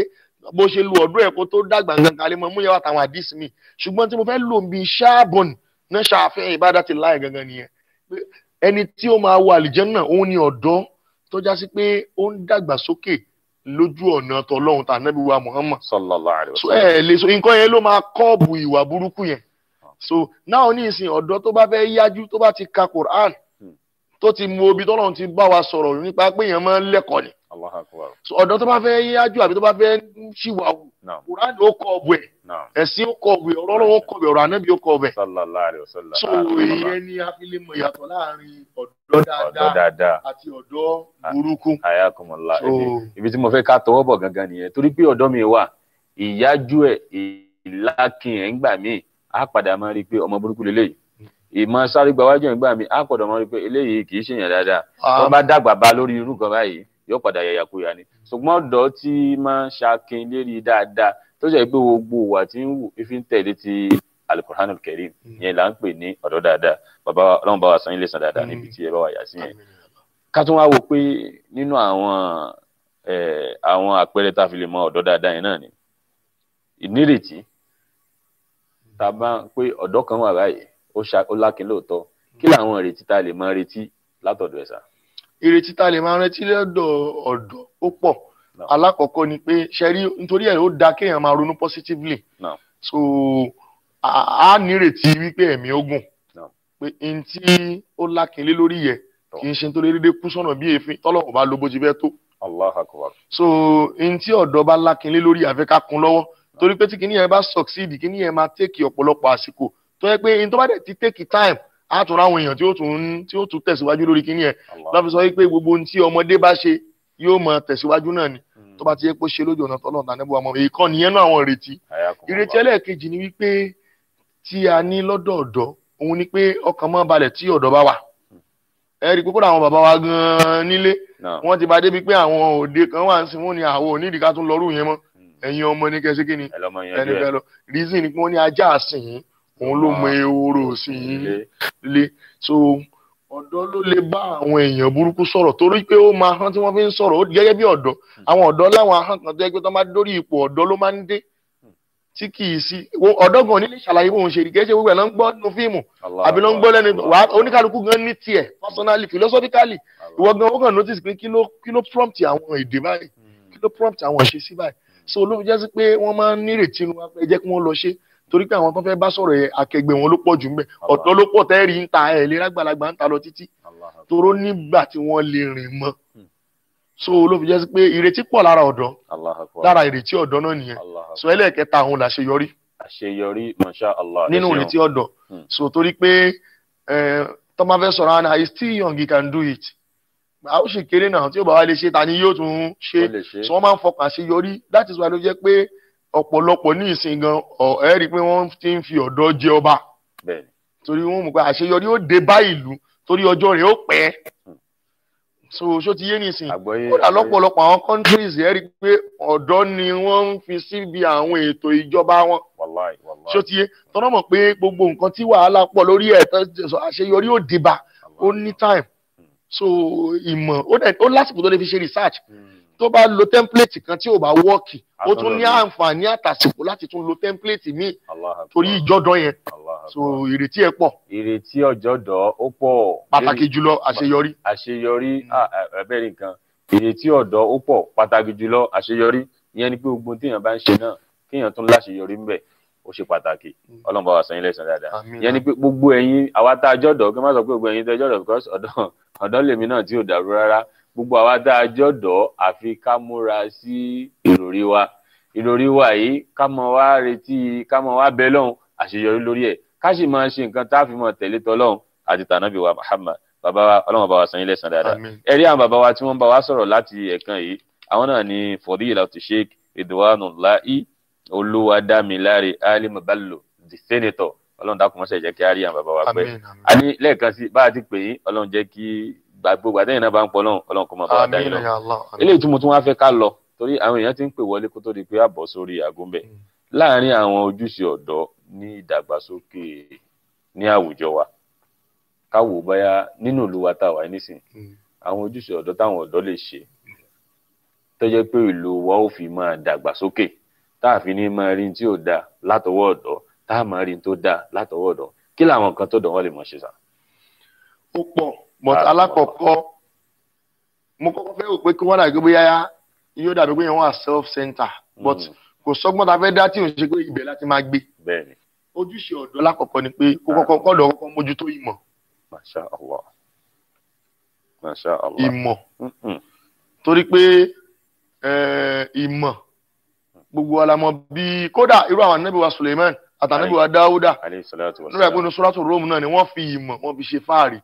bó ṣe lu ọdún ẹ̀ kó tó dàgbà nǹkan kalẹ̀ mọ́ mú yẹ wà táwọn hadith mi ṣùgbọ́n tí mo fẹ́ lò bí ṣáàbùn náà ṣàfihàn ìbádà ti láì gangan nìyẹn ẹni tí ó máa wọ àlìjánnà òun ni ọ̀dọ́ tó já sí pé ó ń dàgbà sókè lójú ọ̀nà tọlọ́hun tà Ànábì wa Muhammad sallallahu alaihi wasallam so ẹ lè so nǹkan yẹn ló máa kọ́ọ̀bù ìwà burúkú yẹn so náà ní ìsìn ọ̀dọ́ tó bá fẹ́ yájú tó bá ti ka Quran tó ti mú obi tọ́lọ́hun ti bá wa sọ̀rọ̀ nípa pé yẹn máa ń lẹ́kọ̀ọ́ ni so ọ̀dọ́ tó bá fẹ́ yájú àbí tó bá fẹ́ ṣìwà Quran ó kọ́ọ̀bù ẹ̀ ẹ̀sìn ó kọ́ọ̀bù ẹ̀ ọ̀rọ̀ ó kọ́ọ̀bù ẹ̀ ọ̀rọ̀ Ànábì ó kọ́ọ̀bù ẹ̀ sallallahu alaihi wasallam so ìyẹn ni a fi lè mọ̀ ìyàtọ̀ láàrin ọ̀dọ́ dáadáa àti ọ̀dọ́ burúkú. ayakumullah ibi tí mo fẹ́ ká tọwọ́ bọ̀ gangan nìyẹn torí pé ọ̀dọ́ mi wà ìyájú ẹ̀ ìlákin ẹ̀ ń gbà míì á padà máa rí i pé ọmọ burúkú lélẹ́yìí ìmọ̀ sáré gbawájú ẹ̀ ń gbà míì á padà máa rí i pé eléyìí kì í ṣèyàn dáadáa tó bá dàgbà bá lórí irú kan báyìí yóò padà yàyàkuyà ni ṣùgbọ́n ọ̀dọ́ tí máa ń ṣakin lérí dáadáa tó jẹ́ pé gbogbo ìwà tí ń wù fi ń tẹ̀lé ti Al-Qur'anul Karim yẹn là ń pè ní ọ̀dọ́ dáadáa bàbá ọlọ́run bá wa san ilé san dáadáa níbi tí ẹ bá wà yà sí yẹn ká tún wá wò pé nínú àwọn àpẹẹrẹ tá a fi lè mọ ọ̀dọ́ dáadáa yẹn náà ni ìnírètí tá a bá pé ọ̀dọ́ kan wà báyìí ó lákin lóòótọ́ kí làwọn ìrètí tá a lè máa retí látọ̀dọ̀ ẹ̀ sá. ìrètí tá a lè máa retí lọ́dọ̀ ọ̀dọ́ ó pọ̀ alákọ̀ọ́kọ́ ni pé ṣẹ́rí nítorí ẹ̀ ó da kéèyàn máa ronú positively so a nírètí wípé ẹ̀mí ogun pé n tí ó lákin lé lórí yẹ kì í ṣe nítorí dédé kú sọ́nà bí èéfín tọ́lọ̀ bá lo bó ti fẹ́ tó. Allahu Akbar. so n tí ọ̀dọ́ bá lákin lé lórí àfẹ́ ká kún lọ́wọ́ torí pé tí kìíní yẹn bá succeed kìíní yẹn máa take ọ̀pọ̀lọpọ̀ àsìkò tó yẹ pé n tó bá dẹ̀ ti take time á tún ráwọn èèyàn tí ó tún tẹ̀síwájú lórí kìíní yẹn lọ́fi sọ wípé gbogbo ohun tí ọmọdé bá ṣe yóò máa tẹ̀síwájú náà ni tó bá ti yẹ kó ṣe lójú ọ̀nà tọ́lọ̀ Ànábì wa Muhammad èyí kan nìyẹn náà àwọn ìrètí ẹlẹ́ẹ̀kejì ni wípé tí a ní lọ́dọ̀ ọ̀dọ́ òun ni pé ọkàn mọ́ balẹ̀ tí ọ̀dọ́ bá wà ẹ rí i pé kódà àwọn bàbá wa gan-an nílé wọ́n ti bá débi pé àwọn òde kan wà ń sìn wọ́n ní àwọn onídìí ká tún lọ́rù yẹn mọ́ ẹ̀yin ọmọ ní kẹsí kí ni ẹni fẹ́ lọ reason ni pé wọ́n ní ajá àsìn òun ló mọ ehoro sí yín lé so ọ̀dọ́ ló lè bá àwọn èèyàn burúkú sọ̀rọ̀ torí pé ó máa hàn tí wọ́n fi ń sọ̀rọ̀ gẹ́gẹ́ bí ọ̀dọ́ àwọn ọ̀dọ́ láwọn ahọ́n kan tó yẹ pé tó máa dórí ipò ọ̀dọ́ ló máa ń dé tí kì í sí ọ̀dọ́ gan nílé ṣàlàyé bóun ṣe rí kẹ́sẹ̀ gbogbo ẹ̀ ló ń gbọ́ nínú fíìmù àbí ló ń gbọ́ lẹ́nu oníkálukú gan ní tiẹ̀ personally philosophically ìwọ gan ó kàn notice pé kí ló prompt àwọn èdè báyìí kí ló prompt àwọn ìṣesí báyìí so ló fi jẹ́ sí pé wọ́n máa ń nírètí inú wa pé jẹ́ kí wọ́n lọ ṣe torí pé àwọn tó fẹ́ bá sọ̀rọ̀ yẹn akẹgbẹ́ wọn ló pọ̀ jù ńbẹ̀ ọ̀dọ́ ló pọ̀ tẹ́rì ń ta ẹ̀ lé lágbàlagbà ń ta lọ títí toró nígbà tí wọ́n lè rìn mọ́ so ló fi jẹ́ sí pé ìrètí pọ̀ lára ọ̀dọ́ lára ìrètí ọ̀dọ́ náà nìyẹn so ẹlẹ́ẹ̀kẹta àwọn àṣeyọrí masha Allah nínú ìrètí ọ̀dọ́ so torí pé tó máa fẹ́ sọ̀rọ̀ àná he still young he can do it a ó sì kéré náà tí ó bá wá lè ṣe ta ni yóò tún ṣe so wọ́n máa ń fọkàn àṣeyọrí that is why ló jẹ́ pé ọ̀pọ̀lọpọ̀ ní ìsìn gan ẹ rí i pé wọ́n ti ń fi ọ̀dọ́ jẹ ọba torí wọ́n mọ̀ pé àṣeyọrí ó dé bá ìlú torí ọjọ́ rẹ̀ ó pẹ́ so ṣó ti yé nìsín kódà lọ́pọ̀lọpọ̀ àwọn countries ẹ rí i pé ọ̀dọ́ ni wọ́n ń fi síbi àwọn ètò ìjọba wọn ṣó ti yé tọ́nà mọ̀ pé gbogbo nǹkan tí wàhálà pọ̀ lórí ẹ̀ àṣeyọrí ó dé bá ó ní time so ìmọ̀ ó lásìkò tó lè fi ṣe research tó bá lo template kan tí ò bá wọ́ọ̀kì ó tún ní àǹfààní àtàsìkò láti tún lo template míì torí ìjọ́dọ̀ yẹn so ìrètí ẹ̀ pọ̀. ìrètí ọ̀jọ̀dọ̀ ó pọ̀. pàtàkì jùlọ àṣeyọrí. ẹ̀bẹ̀rẹ̀ nǹkan ìrètí ọ̀dọ́ ó pọ̀ pàtàkì jùlọ àṣeyọrí ìyẹn ni pé gbogbo téèyàn bá ń ṣe náà kéèyàn tún láṣeyọrí ńbẹ̀ ó ṣe pàtàkì Ọlọ́run bá wa san yín lẹ́san dáadáa ìyẹn ni pé gbogbo ẹ̀yin àwa tá a jọ̀dọ̀ kí n má sọ pé gbogbo ẹ̀yin tẹ́ jọ̀dọ̀ because ọ̀dọ́ lèmi náà tí ò dàrú rárá gbogbo àwa tá a jọ̀dọ̀ àfi ká múra sí ìròrí wa yìí ká mọ wá retí ká mọ wá bẹ lọ́hùn àṣeyọrí lórí ẹ̀ ká sì máa ṣe nǹkan tá a fi mọ tẹ̀lé tọ́lọ́hùn àti tànàbí wa Muhammad bàbá wa Ọlọ́run bá wa san yín lẹ́san dáadáa ẹ̀rí àwọn bàbá wa tí wọ́n bá wa sọ̀rọ̀ láti ẹ̀kan yìí àwọn náà ni Fadilatu Sheikh Ridwanullahi Olúwadámiláre Alim Bello the senator Ọlọ́run dákun mọ́ṣẹ́ jẹ́ kí á rí àwọn bàbá wa pẹ́ a ní lẹ́ẹ̀kan sí bá a ti pè yín Ọlọ́run jẹ́ kí gbogbo àtẹ̀yìn náà bá ń pọ̀ Ọlọ́run kó máa bá wa dá yín lọ eléyìí tí mo tún wá fẹ́ ká lọ torí àwọn èèyàn ti ń pè wọlé kó tó di pé àbọ̀ sórí àgúnbẹ̀ láàárín àwọn ojúṣe ọ̀dọ́ ní ìdàgbàsókè ní àwùjọ wa káwò báyà nínú ìlú wa tá a wà nísìn àwọn ojúṣe ọ̀dọ́ táwọn ọ̀dọ́ lè ṣe tó jẹ́ pé ìlú wa ó fi máa dàgbàsókè tá a fi ní máa rí tí ò dáa látọwọ́ ọ̀dọ́ tá a máa rí tó dáa látọwọ́ ọ̀dọ́ kí làwọn nǹkan tó dọ̀ wọ́n lè mọ̀ ṣe sá. ó pọ̀ but alákọ̀ọ́kọ́ mo kọ́kọ́ fẹ́ rò pé kí wọ́n dàgbé bóyá yóò dàbí pé yẹn wà self-center but kò sọ́gbọ́n ta fẹ́ dá tí ò ń ṣe pé ibẹ̀ láti máa gbé. bẹ́ẹ̀ni. ojúṣe ọ̀dọ́ lákọ̀ọ́kọ́ ni pé kó kọ́kọ́ mójútó ìmọ̀. Masha Allah. Masha Allah. ìmọ̀ torí pé ìmọ̀ gbogbo alamọ bíi kódà irú àwọn anábì wa Suleiman àtànábì wa Dáúdà nígbà pé ní Suratu Rum náà ni wọ́n fi ìmọ̀ wọ́n fi ṣe fáàrí.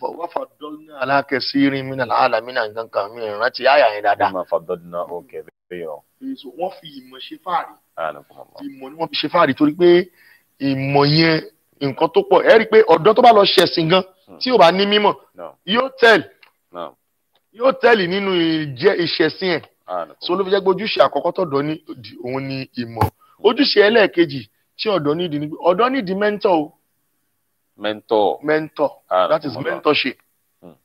wọ́n fàdọ́nà alákẹ́sírin mìíràn alámìnà nǹkan kan mìíràn rántí àyà yẹn dáadáa. wọ́n fi ìmọ̀ ṣe fáàrí. ìmọ̀ ni wọ́n fi ṣe fáàrí torí pé ìmọ̀ yẹn nǹkan tó pọ̀ ẹ rí i pé ọ̀dọ́ tó bá lọ ṣẹ̀sìn gan tí ò bá ní mímọ̀ yóò tẹ̀lé nínú ìṣẹ̀sìn ẹ̀ so ló fi jẹ́ pé ojúṣe àkọ́kọ́ tọ̀dọ́ ní òun ni ìmọ̀ ojúṣe ẹlẹ́ẹ̀kejì tí ọ̀dọ́ nídìí ni ọ̀dọ́ nídìí mentor that is mentorship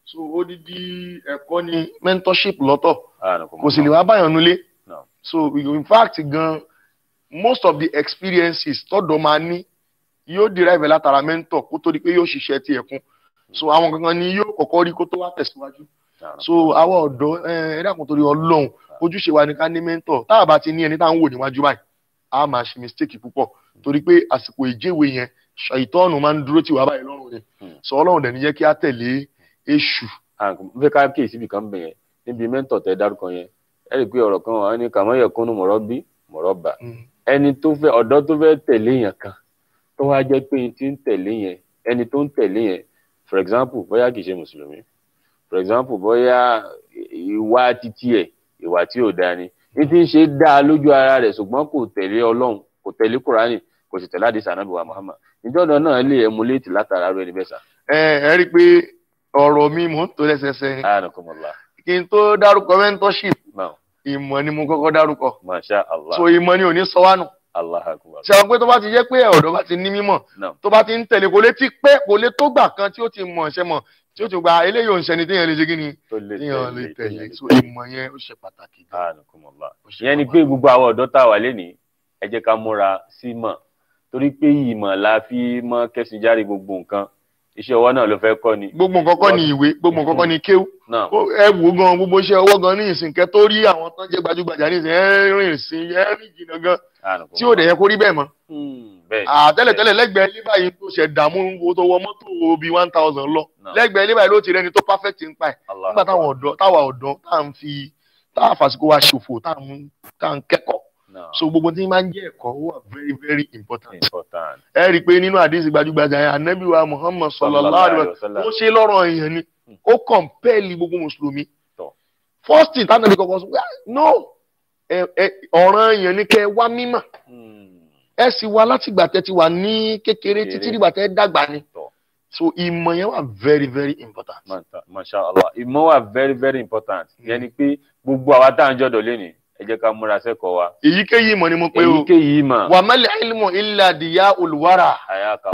so odidi ẹ̀kọ́ ni mentorship lọ́tọ̀ kò sì lè wá báyọ̀ nulẹ̀ so in fact gan most of the experiences tọ́dọ̀ máa ní yóò derive látara mentor kó tó di pé yóò ṣiṣẹ́ ti ẹ̀kún so àwọn kankan ni yóò kọ́kọ́ rí kó tó wá tẹ̀síwájú so àwọn ọ̀dọ́ ẹ̀dàkùn torí Ọlọ́run ojúṣe wa ni ká ní mentor tá a bá ti ní ẹni tá à ń wò níwájú báyìí a máa ṣe mistake púpọ̀ torí pé àsìkò ìjẹ́wé yẹn ṣàìtọ́nù máa ń dúró tì wá báyìí lọ́rùn ni sọ Ọlọ́run dẹ̀ ní jẹ́ kí á tẹ̀lé èṣù. n fẹ́ ká kíyèsí ibì kan bẹ̀ yẹn níbi mentor tẹ dárúkọ yẹn ẹ rí i pé ọ̀rọ̀ kan wà ní kàmọ́yẹ̀ kúnnú mọ̀rọ́bà ẹni tó fẹ́ ọ̀dọ́ tó fẹ́ tẹ̀lé yẹn kan tó wá jẹ́ pé ẹni tó ń tẹ̀lé yẹn for example bóyá kìí ṣe mùsùlùmí for example bóyá ìwà títí ẹ̀ ìwà tí ò dáa ni ní tí ń ṣe dáa lójú ara rẹ̀ ṣùgbọ́n kò tẹ̀lé Ọlọ́run kò tẹ̀lé Kùránì kò sì tẹ̀lé àdìsí Ànábì wa Muhammad ìjọba náà lè emulate látara rẹ̀ níbẹ̀ sá. ẹ rí i pé ọ̀rọ̀ mi mò ń tó lẹ́sẹsẹ kí n tó dárúkọ mentorship ìmọ̀ ni mo kọ́kọ́ dárúkọ Masha Allah so ìmọ̀ ni ò ní sọ wá nù Allah akbar. ṣe àwọn pé tó bá ti jẹ́ pé ọ̀dọ́ bá ti ní mímọ̀ tó bá ti ń tẹ̀lé kò lè ti pẹ́ kò lè tó gbà kan tí ó ti mọ̀ ṣe mọ̀ tí ó ti gba eléyìí òǹṣẹ́ ni téèyàn lè ṣe kí ni téèyàn lè tẹ̀lé so ìmọ̀ yẹn ó ṣe pàtàkì gan. ìyẹn ni pé gbogbo àwọn ọ̀dọ́ tá a wà lénìí ẹ jẹ́ ká múra sí mọ̀ torí pé ìmọ̀ la fi mọ́ kẹ́sìn járe gbogbo nǹkan iṣẹ́ ọwọ́ náà ló fẹ́ kọ́ ni. gbogbo nǹkan kọ́ ni ìwé gbogbo nǹkan kọ́ ni kéwú ẹ wò gan gbogbo iṣẹ́ ọwọ́ gan ní ìsìnkẹ́ tó rí àwọn tán jẹ́ gbajúgbajà ní ìsìn ẹ rìn sí ẹ rìn jìnnà gan tí ò dẹ̀ yẹ kó rí bẹ́ẹ̀ mọ́. tẹ́lẹ̀tẹ́lẹ̀ lẹ́gbẹ̀ẹ́ ilé báyìí tó ṣe dààmú wo tó wọ mọ́tò bíi 1000 lọ lẹ́gbẹ̀ẹ́ ilé báyìí ló ti rẹni tó perfect ń pa ẹ̀ nígbà táwa ọ̀dọ́ tá a fàsìkò wa ṣòfò tá a ń kẹ́kọ̀ọ́ so gbogbo tí máa ń jẹ́ ẹ̀kọ́ wà very very important. ẹ rí i pé nínú àdìsí gbajúgbajà yẹn Ànábì wa Muhammad sallallahu alaihi wasallam ó ṣe lọ́rọ̀ èèyàn ni ó kọ̀ǹpẹ́ẹ̀lì gbogbo mùsùlùmí. first thing tánàbí kọ́kọ́ sọ no ọ̀ràn èèyàn ni kẹ́ ẹ wá mímọ̀ ẹ sì wá láti gbà tẹ́ ti wà ní kékeré títí dìgbà tẹ́ dàgbà ni so ìmọ̀ yẹn wà very very important. Masha Allah ìmọ̀ wà very very important yẹn ni pé gbogbo àwa tá à ń jọ̀dọ̀ lénìí ẹ jẹ́ ká múra sẹ́kọ̀ọ́ wa. èyíkéyìí ìmọ̀ ni mo pé o. èyíkéyìí ìmọ̀. wà mal ilmu illa diya'ul wara.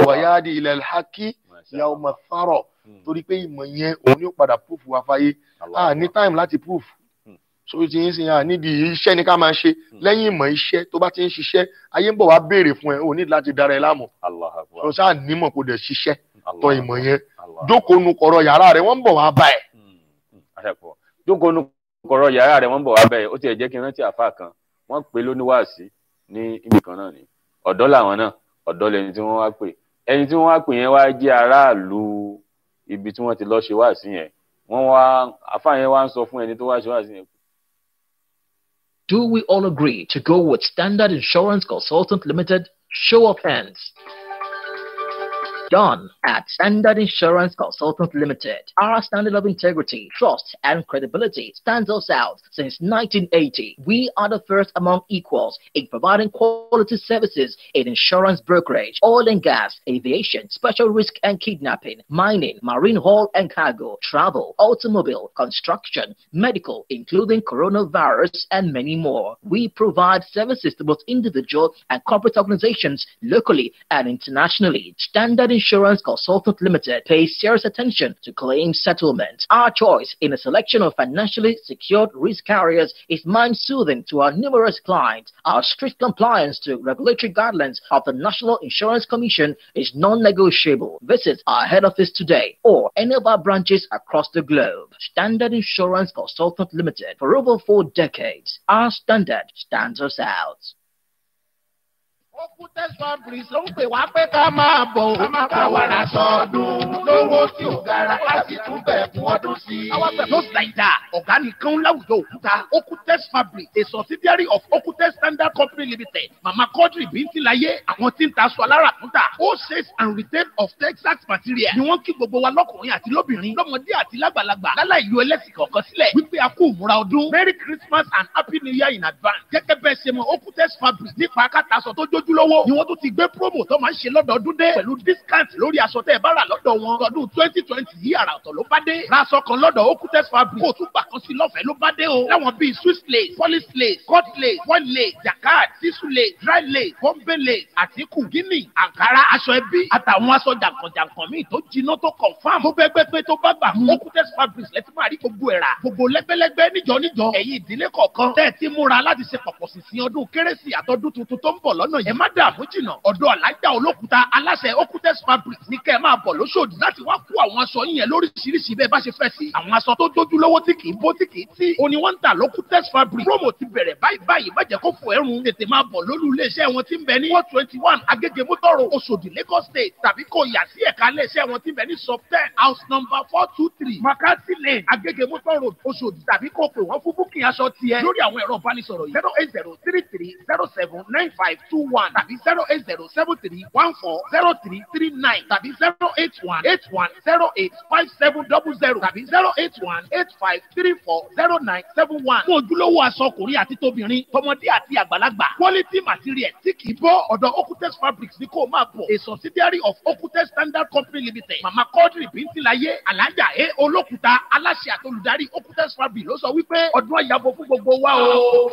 wa yadi ila al-haqqi yawma thara. torí pé ìmọ̀ yẹn òun yóò padà proof wa fáyé. ní time láti proof. so ti ń sìn nídìí iṣẹ́ ni ká máa ṣe lẹ́yìn ìmọ̀ iṣẹ́ tó bá ti ń ṣiṣẹ́ ayé ń bọ̀ wá béèrè fún ẹ ò ní láti dára ẹ láàmú. so sáà nímọ̀ kó dẹ̀ ṣiṣẹ́ tọ ìmọ̀ yẹn jókòó nu kọ̀rọ̀ yàrá rẹ̀ wọ́n ń bọ̀ wá bá ẹ̀. jókòó nu kọ̀rọ̀ yàrá rẹ̀ wọ́n bọ̀ wá bẹ́ẹ̀ ó ti ẹ̀ jẹ́ kí n rántí àfa kan wọ́n pè lóníwàásí ní ibì kan náà ni ọ̀dọ́ làwọn náà ọ̀dọ́ lẹni tí wọ́n wá pè ẹni tí wọ́n wá pè yẹn wá jẹ́ aráàlú ibi tí wọ́n ti lọ́ọ́ ṣe wáàsí yẹn wọ́n wá àfa yẹn wá ń sọ fún ẹni tó wá ṣe wáàsí yẹn. Do we all agree to go with Standard Insurance Consultant Limited? Show of hands. Done at Standard Insurance Consultant Limited. Our standard of integrity, trust, and credibility stands us out since 1980. We are the first among equals in providing quality services in insurance brokerage, oil and gas, aviation, special risk and kidnapping, mining, marine haul and cargo, travel, automobile, construction, medical, including coronavirus, and many more. We provide services to both individual and corporate organizations locally and internationally. Standard Insurance Consultant Limited pays serious attention to claim settlement. Our choice in a selection of financially secured risk carriers is mind-soothing to our numerous clients. Our strict compliance to regulatory guidelines of the National Insurance Commission is non-negotiable. Visit our head office today or any of our branches across the globe. Standard Insurance Consultant Limited. For over 4 decades, our standard stands us out. Okutes Fabrics ló ń pè wá pé ká máa bọ̀ ó máa bá wa ra sọ́ọ̀dún lówó tí ò gara á sì tún bẹ̀ fún ọdún sí i. Our fellows like that, ọ̀gá nìkan láwùjọ òkúta. Okutes Fabrics, a subsidiary of Okutes Standard Company Limited. Màmá Quadri Bíntílayé, àwọn tí ń ta aṣọ aláràtúntà. Wholesale and retail of Texas material. Ni wọ́n kí gbogbo wa lọ́kùnrin àti lóbìnrin, lọ́mọdé àti lágbàlagbà. Láláì yọ ẹlẹ́sìn kọ̀ọ̀kan sílẹ̀. Wípé a kú ìmúra ọdún. Merry Christmas and Happy New Year in advance. Gẹ́gẹ́ bẹ́ẹ̀ ṣe mọ Okutes Fabrics nípa kátàṣọ tó jójúlówó ni wọ́n tún ti gbé promo tó máa ń ṣe lọ́dọọdún dé pẹ̀lú discount lórí aṣọ tẹ́ ẹ bá rà lọ́dọ̀ wọn lọ́dún 2020 yìí àrà ọ̀tọ̀ ló bá dé ra aṣọ kan lọ́dọ̀ Okutes Fabric kó o tún gbà kan sí lọ́fẹ̀ẹ́ ló bá dé o láwọn bíi Swiss lace, polish lace, cut lace, foil lace, jacquard, tissue lace, dry lace, bombay lace, àtíkù, guinea, ankara, aṣọ ẹbí àtàwọn aṣọ jàǹkànjàǹkàn míì tó jiná tó confam tó bẹ́ẹ̀ pé tó bá gbà mú Okutes Fabric lẹ́tí máa rí gbogbo ẹ̀rà gbogbo lẹ́gbẹ́lẹ́gbẹ́ níjọ ẹ̀yin ìdílé kọ̀ọ̀kan tẹ́ ẹ ti múra láti ṣe pọ̀pọ̀ sísìn ọdún kérésì àtọdún tuntun tó ń bọ̀ lọ́nà yẹn má dààmú jìnnà ọ̀dọ̀ alájà olókùúta aláṣẹ Okutes Fabric ní kẹ́ ẹ máa bọ̀ lóṣòdì láti wá kó àwọn aṣọ yín yẹn lóríṣiríṣi bẹ́ẹ̀ bá ṣe fẹ́ sí àwọn aṣọ tó dójúlówó tí kì í bó tí kì í tí òní wọ́n ń tà lókùútes Fabric promo ti bẹ̀rẹ̀ báyìí má jẹ́ kó fò ẹrùn tètè máa bọ̀ lólú iléeṣẹ́ wọn tí ń bẹ ní 421 Agége Motoro Òṣòdì Lagos State tàbí kó yà sí ẹ̀ka iléeṣẹ́ wọn tí ń bẹ ní sub 10 house number 423 Makati Lane Agége Motoro Òṣòdì tàbí kó pè wọ́n fún búkì aṣọ tiẹ̀ lórí àwọn ẹ̀rọ ìbánisọ̀rọ̀ 08033079521 tàbí 080 08073140339 tàbí 08181085700 tàbí 08185340971. Fún ojúlówó aṣọ ọkùnrin àti tóbìnrin, tọmọdé àti àgbàlagbà. Quality material tí kì í bọ́ ọ̀dọ̀ Okutes Fabrics ní kò máa bọ̀. A subsidiary of Okutes Standard Company Limited. Màmá Quadri Bíntílayé, Alájà Olókùta, aláṣẹ àtolùdarí Okutes Fabrics ló sọ wípé ọdún àyàbọ̀ fún gbogbo wa o.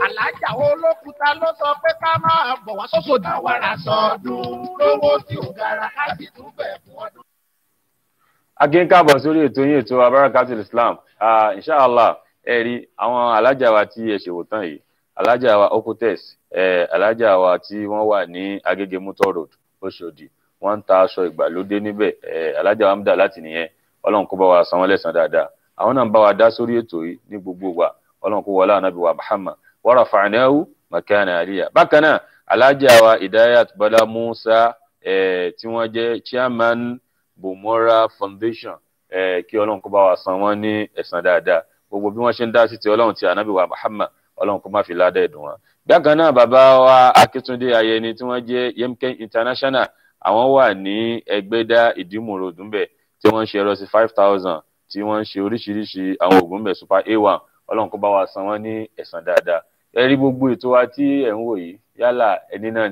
Alájà Olókùta ló sọ pé ká máa bọ̀ wá sọ́sọ́ dáwàrà sọ́dún lówó tí ò gara ká sì tún bẹ̀ fún ọdún. Akínkàbọ̀ sórí ètò yín ètò Abarakatul Islam. Inshallah ẹ̀rí àwọn alájà wa tí ẹ ṣèwò tán yìí, alájà wa Okutes, alájà wa tí wọ́n wà ní Agége Motor Road Òṣòdì, wọ́n ń ta aṣọ ìgbàlódé níbẹ̀, alájà wa Amda láti nìyẹn, Ọlọ́run kó bá wa san wọ́n lẹ́san dáadáa. Àwọn náà ń bá wa dá sórí ètò yìí ní gbogbo wa, Ọlọ́run kó wọlá Ànábì wa Muhammad wa rafa'nahu makana aliyya. Bákan náà alájà wa Idayat Bala Musa tí wọ́n jẹ́ chairman Bomora Foundation, kí Ọlọ́run kó bá wa san wọ́n ní ẹ̀san dáadáa. Gbogbo bí wọ́n ṣe ń dá sí ti Ọlọ́run ti Ànábì wa Muhammad, Ọlọ́run kó má fi ládà ẹ̀dùn wọn. Bákan náà bàbá wa Akíntúndé Ayẹni tí wọ́n jẹ́ Yemken International, àwọn wà ní Ẹgbẹ́dá Ìdímù Dùnbẹ̀ tí wọ́n ń ṣe ẹ̀rọ sí 5000 tí wọ́n ń ṣe oríṣiríṣi àwọn oògùn bẹ̀ Super A1. Ọlọ́run kó bá wa san wọ́n ní ẹ̀san dáadáa. Ẹ rí gbogbo ètò wa tí ẹ̀ ń wò yìí, yálà ẹni náà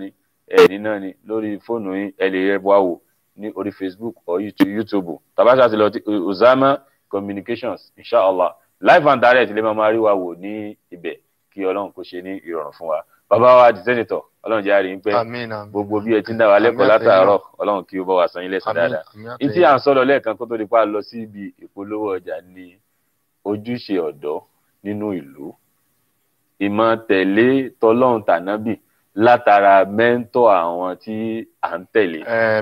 ni lórí fóònù yín, ẹ lè rẹ wá wò ní orí Facebook or YouTube. Tabasha ti lọ ti Uzama Communications, inshallah live and direct lè máa rí wa wò ní ibẹ̀, kí Ọlọ́run kó ṣe ní ìrọ̀rùn fún wa. Bàbá wa di senator, Ọlọ́run jẹ́ àrí ń pẹ́. Gbogbo bí ẹ ti ń dá wa lẹ́kọ̀ọ́ látàárọ̀, Ọlọ́run kí ó bá wa san yín lẹ́san dáadáa. Ní tí à ń sọ̀rọ̀ lẹ́ẹ̀kan kó tó di pa lọ sí ibi ìpolówó ọjà ní ojúṣe ọ̀dọ́ nínú ìlú. Ìmọ̀ tẹ̀lé tọlọ́run tànábì látara mẹ́ńtọ̀ àwọn tí à ń tẹ̀lé.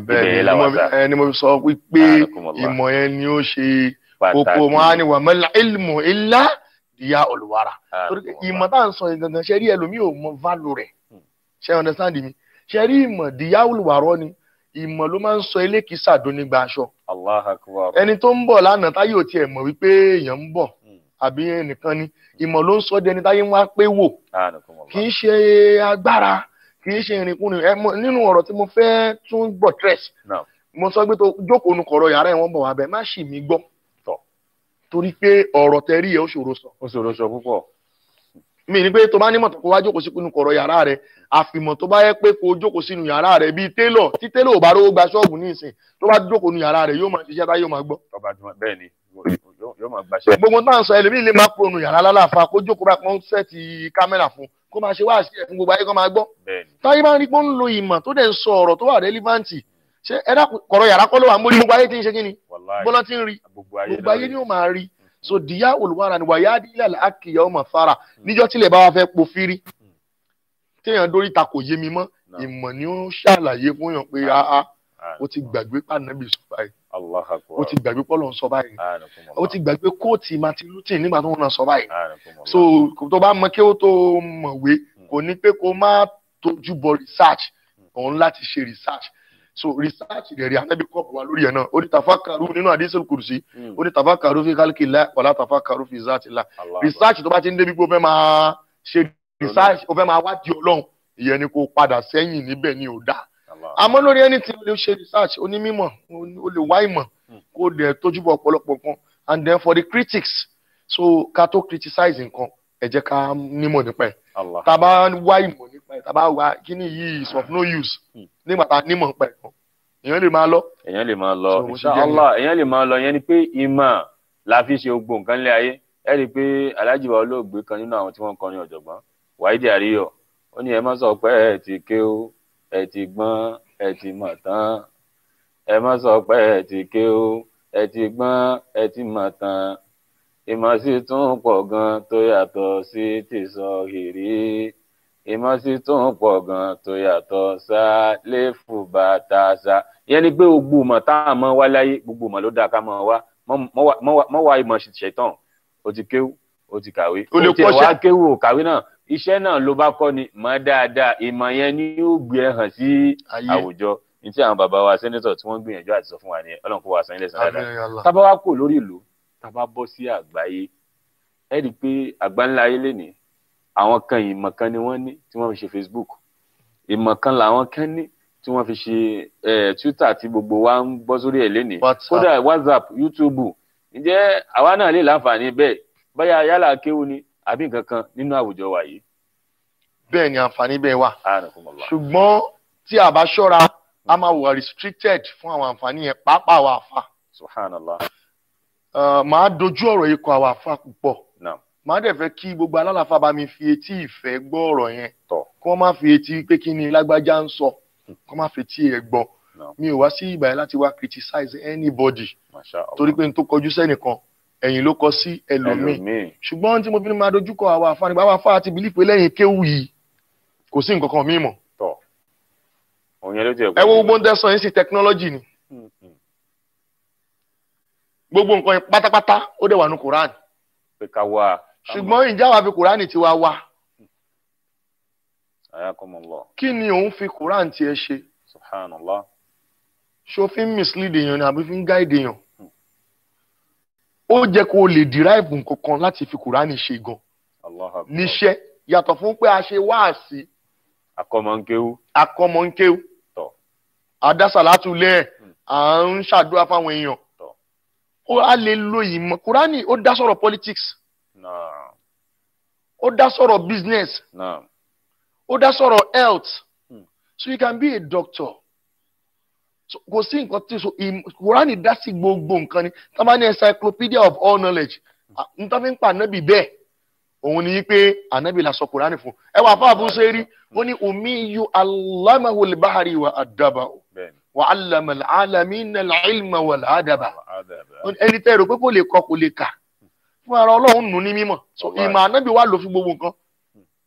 Bẹ́ẹ̀ ni mo sọ wípé ìmọ̀ yẹn ni ó ṣe kókó. Wọn á ní wà mẹ́la ilmu illa diya olùwàrà. Ìmọ̀ tá à ń sọ yìí gangan ṣe rí ẹlòmíì ò mọ value rẹ̀. Ṣé understand mi? Ṣe rí ìmọ̀ diya olùwàrọ̀ ni ìmọ̀ ló máa ń sọ elékìísà dónígbà aṣọ. Allahu Akbar. Ẹni tó ń bọ̀ lánàá táyé ò tiẹ̀ mọ̀ wípé èèyàn ń bọ̀ àbí ẹnìkan ni, ìmọ̀ ló ń sọ dẹni táyé ń wá pé wò. Kì í ṣe agbára, kì í ṣe ìrìnkúrìn. Nínú ọ̀rọ̀ tí mo fẹ́ tún gbọ́ stress, mo sọ pé tó jókòó nu kọ̀rọ̀ yàrá ẹ̀ wọ́n bọ̀ wá bẹ́ẹ̀ má ṣì mí gbọ́. Torí pé ọ̀rọ̀ tẹ̀rí ẹ̀ ó ṣòro sọ. Ó ṣòro sọ púpọ̀. Mi ní pé tó bá ní mọ̀tò kó wá jókòó sí inú kọ̀rọ̀ yàrá rẹ̀, àfìmọ̀ tó bá yẹ pé kó jókòó sínú yàrá rẹ̀ bíi télọ̀, tí télọ̀ ò bá rówó gba ṣọ́ọ̀bù ní ìsìn, tó bá jókòó nínú yàrá rẹ̀ yóò máa ṣiṣẹ́ táyé yóò máa gbọ́. Bẹ́ẹ̀ ni yóò máa gbaṣẹ́. Gbogbo táà ń sọ ẹlòmíì lè máa kúrò nínú yàrá lálàáfà kó jókòó bá kán sẹ́ẹ̀tì kámẹ́rà fún kó máa ṣe wá sí ẹ̀ fún gbogbo ayé kan máa gbọ́. Táyé bá ń rí pé ó ń lo ìmọ̀ tó dẹ̀ ń sọ ọ̀rọ̀ tó wà rẹ́lífáǹtì, ṣé ẹ̀dá kọ̀rọ̀ yàrá kọ́ ló wà mórí gbogbo ayé tí ń ṣe kí ni? Bọ́lá tí ń rí gbogbo ayé ni ó máa rí. So diya olùwàrà ni wàyá dílẹ̀ àkìyà ọmọ fara níjọ́ tílẹ̀ bá wa fẹ́ po fírí téèyàn dórí ta kò yé mi mọ́, ìmọ̀ ni ó ṣàlàyé fún yàn pé ó ti gbàgbé pànàbì sọ báyìí, ó ti gbàgbé pọ́lọ̀ ń sọ báyìí, ó ti gbàgbé kóòtì Martin Luther nígbà tó ń sọ báyìí. So tó bá mọ kí ó tó mọ̀wé kò ní pé kó má tójú bọ research, òun láti ṣe research. So research rẹ̀ rí anábì kọ́ọ̀pù wa lórí ẹ̀ náà, ó ní tafakaru nínú hadisul kursi, ó ní tafakaru fi khalqillah wala tafakaru fi zatillah. Research tó bá ti ń débi pé ó fẹ́ máa ṣe research, ó fẹ́ máa wádìí Ọlọ́run, ìyẹn ni kó padà sẹ́yìn níbẹ̀ ni ò dáa. Àmọ́ lórí ẹni tí ó lè ṣe research, onímọ̀, ó lè wá ìmọ̀, kó dẹ̀ tójú bọ̀ ọ̀pọ̀lọpọ̀ nǹkan. And then for the critics, so ká tó criticize nǹkan, ẹ jẹ́ ká nímọ̀ nípa ẹ̀. Tá bá wá ìmọ̀ nípa ẹ̀, tá bá wá kíní yìí is of no use nígbà tá nímọ̀ nípa ẹ̀ kan, èèyàn lè máa lọ. Èèyàn lè máa lọ, inshallah èèyàn lè máa lọ. Yẹn ni pé ìmọ̀ la fi ṣe gbogbo nǹkan lé ayé. Ẹ rí i pé Alhaji wa olóògbé kan nínú àwọn tí wọ́n kọrin ọ̀jọ̀gbọ́n Wáídì Àríyọ̀, ó ní ẹ má sọ pé ẹ ti kéwú, ẹ ti gbọ́n, ẹ ti mọ̀ tán. Ẹ má sọ pé ẹ ti kéwú, ẹ ti gbọ́n, ẹ ti mọ̀ tán. Ìmọ̀ sì tún pọ̀ gan tó yàtọ̀ sí tìsọ hìrí. Ìmọ̀ sì tún pọ̀ gan tó yàtọ̀ sá léfù bàtà sá. Ìyẹn ni pé gbogbo ìmọ̀ tá a mọ̀ wá láyé, gbogbo ìmọ̀ ló dáa ká mọ̀ wá. Mọ̀ wá ìmọ̀ ṣẹ̀tàn. O ti kéwú, o ti kàwé. O lè kọ́ṣẹ́. O ti wá kéwú, kàwé náà. Iṣẹ́ náà ló bá kọ́ ni mọ̀ dáadáa. Ìmọ̀ yẹn ni yóò gbé ẹ hàn sí àwùjọ. Ní tí àwọn bàbá wa sẹ́nẹ́tọ̀ tí wọ́n gbìyànjú àti sọ fún wa ni Ọlọ́run kó wa san ilẹ̀ sàn dáadáa. Tá bá wá kò lórí ìlú, tá bá bọ́ sí àgbáyé, ẹ rí i pé àgbáńlá ayé lè ní àwọn kan ìmọ̀ kan ni wọ́n ní tí wọ́n fi ṣe Facebook. Ìmọ̀ kan làwọn kan ní tí wọ́n fi ṣe Twitter tí gbogbo wa ń bọ́ sórí ẹ̀ lénìí WhatsApp. kódà WhatsApp YouTube ǹjẹ́ àwa náà lè láǹfààní bẹ́ẹ̀ báyà yálà kéwù ni àbí nǹkan kan nínú àwùjọ wa yìí. bẹ́ẹ̀ ni àǹfààní bẹ́ẹ̀ wà Anakumullah. ṣùgbọ́n tí a bá ṣọ́ra a máa wà restricted fún àwọn àǹfààní yẹn pàápàá àwọn àfa. Subhanallah. Màá dojú ọ̀rọ̀ yìí kọ àwọn àfa púpọ̀ Naam. màá dẹ̀ fẹ́ kí gbogbo alálàfà bá mi fi etí ìfẹ́ gbọ́ ọ̀rọ̀ yẹn Tọ́. kí wọ́n má fi etí pé kí ni lágbájá ń sọ kí wọ́n má fi etí ẹ̀ gbọ́. Naam. Mi ò wá sí ìgbà yẹn láti wá criticize anybody Masha Allah. torí pé n tó kọjú sẹ́nìkan ẹ̀yìn ló kọ sí ẹlòmíì Ẹlòmíì. ṣùgbọ́n tí mo fi máa dojúkọ àwọn àfa nígbà àwọn àfa ti bìlí pé lẹ́yìn kéwù yìí kò sí nǹkan kan mímọ́. Tọ́. Òun yẹn ló ti ẹ wo gbogbo ń tẹ́sán yín sí technology ni gbogbo nǹkan yẹn pátápátá ó dẹ̀ wà ní Quran pé ká wá. ṣùgbọ́n ìjà wa fi Quran ti wá wá Ayakumullah. kí ni òun fi Quran tiẹ̀ ṣe Subhanallah. ṣó fi ń mislead èèyàn ni àbí fi ń guide èèyàn ó jẹ́ kó o lè derive nǹkan kan láti fi Quran ṣe gan Allah akbar. níṣẹ́ yàtọ̀ fún pé a ṣe wáàsí Akọ́mọ̀nkéwú. akọ́mọ̀nkéwú Tọ́. adásàlátù lẹ́ẹ̀ à ń ṣàdúrà fáwọn èèyàn Tọ́. ó a lè lo ìmọ̀ Quran ó dá sọ̀rọ̀ politics Naam. ó dá sọ̀rọ̀ business Naam. ó dá sọ̀rọ̀ health so you can be a doctor so kò sí nǹkan tí so Quran dá sí gbogbo nǹkan ni tá bá ní encyclopedia of all knowledge n tó fi ń pa ànábì bẹ́ẹ̀ òun ni pé ànábì la sọ Quran fún ẹ wà fún àbúṣe rí ó ní ummiyu allamahu al-bahri wa adaba Bẹ́ẹ̀ni. wa allama al-alamina al-ilma wal adaba Adaba. ẹni tẹ́ rò pé kò lè kọ kò lè kà fún ara Ọlọ́run nù ní mímọ̀ so Wallahi. ìmọ̀ ànábì wà lò fún gbogbo nǹkan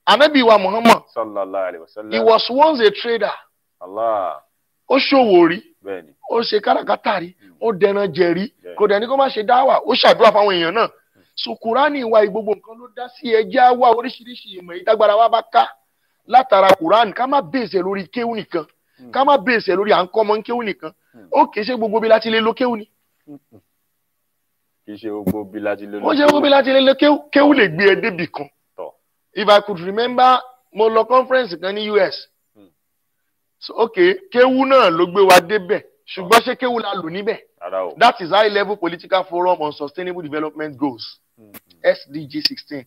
ànábì wa Muhammad Sallallahu alayhi wa sallam. he was once a trader Allah. ó ṣòwò rí Bẹ́ẹ̀ni. ó ṣe káràkátà rí ó dẹran jẹ rí Bẹ́ẹ̀ni. kò dẹ̀ ní kó má ṣe dáwà ó ṣàdúrà fáwọn èèyàn náà so Kùránì wa gbogbo nǹkan ló dá sí ẹjẹ́ wá oríṣiríṣi ìmọ̀ ìdágbára wa bá ká látara Kùránì ká má bèèsè lórí kéwù nìkan ká má bèèsè lórí à ń kọ́ ọmọ kéwù nìkan ó kìí ṣe gbogbo bí láti lè lo kéwù ni Kì í ṣe gbogbo bí láti lé ó ṣe gbogbo bí láti lè lo kéwù lè gbé ẹ débì kan Tọ́. if I could remember mo lọ conference kan ní US so okay kéwù náà ló gbé wa débẹ̀ ṣùgbọ́n ṣé kéwù la lò níbẹ̀ Ara o. that is high level political forum on sustainable development goals SDG 16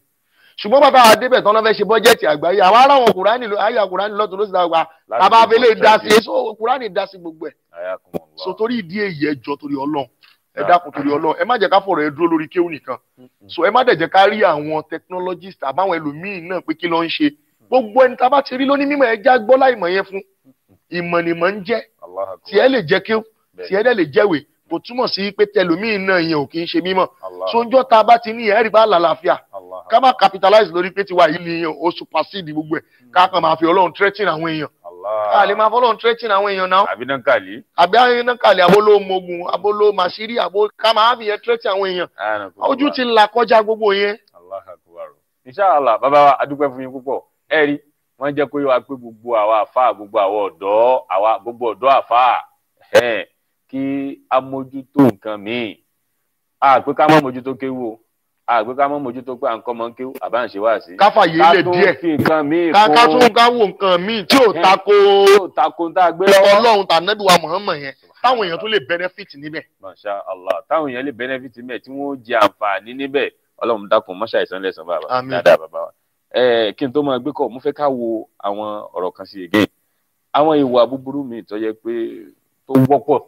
ṣùgbọ́n bàbá adébẹ̀ tán lọ́ fẹ́ ṣe bọ́jẹ́tì àgbáyé àwọn ará wọn Kùránì àyà Kùránì lọ́tún ló sì dáa bàbá abẹ́lé dá sí so Kùránì dá sí gbogbo ẹ̀ Ayakumullah. so torí ìdí èyí ẹjọ́ torí Ọlọ́run ẹ dákun torí Ọlọ́run ẹ má jẹ́ ká fọ̀rọ̀ ẹ dúró lórí kéwù nìkan so ẹ má dẹ̀ jẹ́ ká rí àwọn technologist àbáwọn ẹlòmíín náà pé kí ló ń ṣe gbogbo ẹni tá a bá ti rí lóní mímọ̀ ẹ já gbọ́ láìmọ̀ yẹn fún ìmọ̀ ni mọ̀ ń jẹ́ Allah akbar. tí ẹ lè jẹ́ kéwù tí ẹ dẹ̀ lè jẹ́wèé kò túmọ̀ sí pé tẹlòmíín náà yẹn ò kì í ṣe mímọ̀ Allah. so njọ́ tá a bá ti ní ẹ̀rí bá làlàáfíà Allah. ká má capitalize lórí pé tiwa yìí ni ó supersede gbogbo ẹ̀ ká kàn máa fi Ọlọ́run threaten àwọn èèyàn Allah. ká lè máa fi Ọlọ́run threaten àwọn èèyàn náà Àbí náà kàlí. àbí àwọn náà kàlẹ̀ abóló mogun abóló màṣírí àbó ká máa fi yẹn threaten àwọn èèyàn Anakumullah. ojú ti là kọjá gbogbo yẹn. Allah akbar. Inshallah bàbá wa adúpẹ́ fún yín púpọ̀ ẹ rí wọ́n jẹ́ kó yé wa pé gbogbo àwa àfáà gbogbo àwọn ọ̀dọ́ àwa gbogbo ọ̀dọ́ àfáà kí a mójútó nǹkan míì a pé ká má mójútó kéwú o a pé ká má mójútó pé à ń kọ́ mọ́ kéwú àbá ń ṣe wá sí. káfà yìí lè díẹ̀ ká tó fi nǹkan míì ká tún ká wo nǹkan míì tí ò tako tako tá a gbé lọ́wọ́. Ọlọ́run tànábì wa Muhammad yẹn táwọn èèyàn tó lè benefit níbẹ̀. Masha Allah táwọn èèyàn lè benefit níbẹ̀ tí wọ́n jẹ àǹfààní níbẹ̀ Ọlọ́run dákun mọ́ṣá ìsan lẹ́sàn bàbá Àmín. dáadáa bàbá wa. Kí n tó máa gbé kọ́ mo fẹ́ ká wo àwọn ọ̀rọ̀ kan sí again àwọn ìwà búburú mi tó yẹ pé tó wọ́pọ̀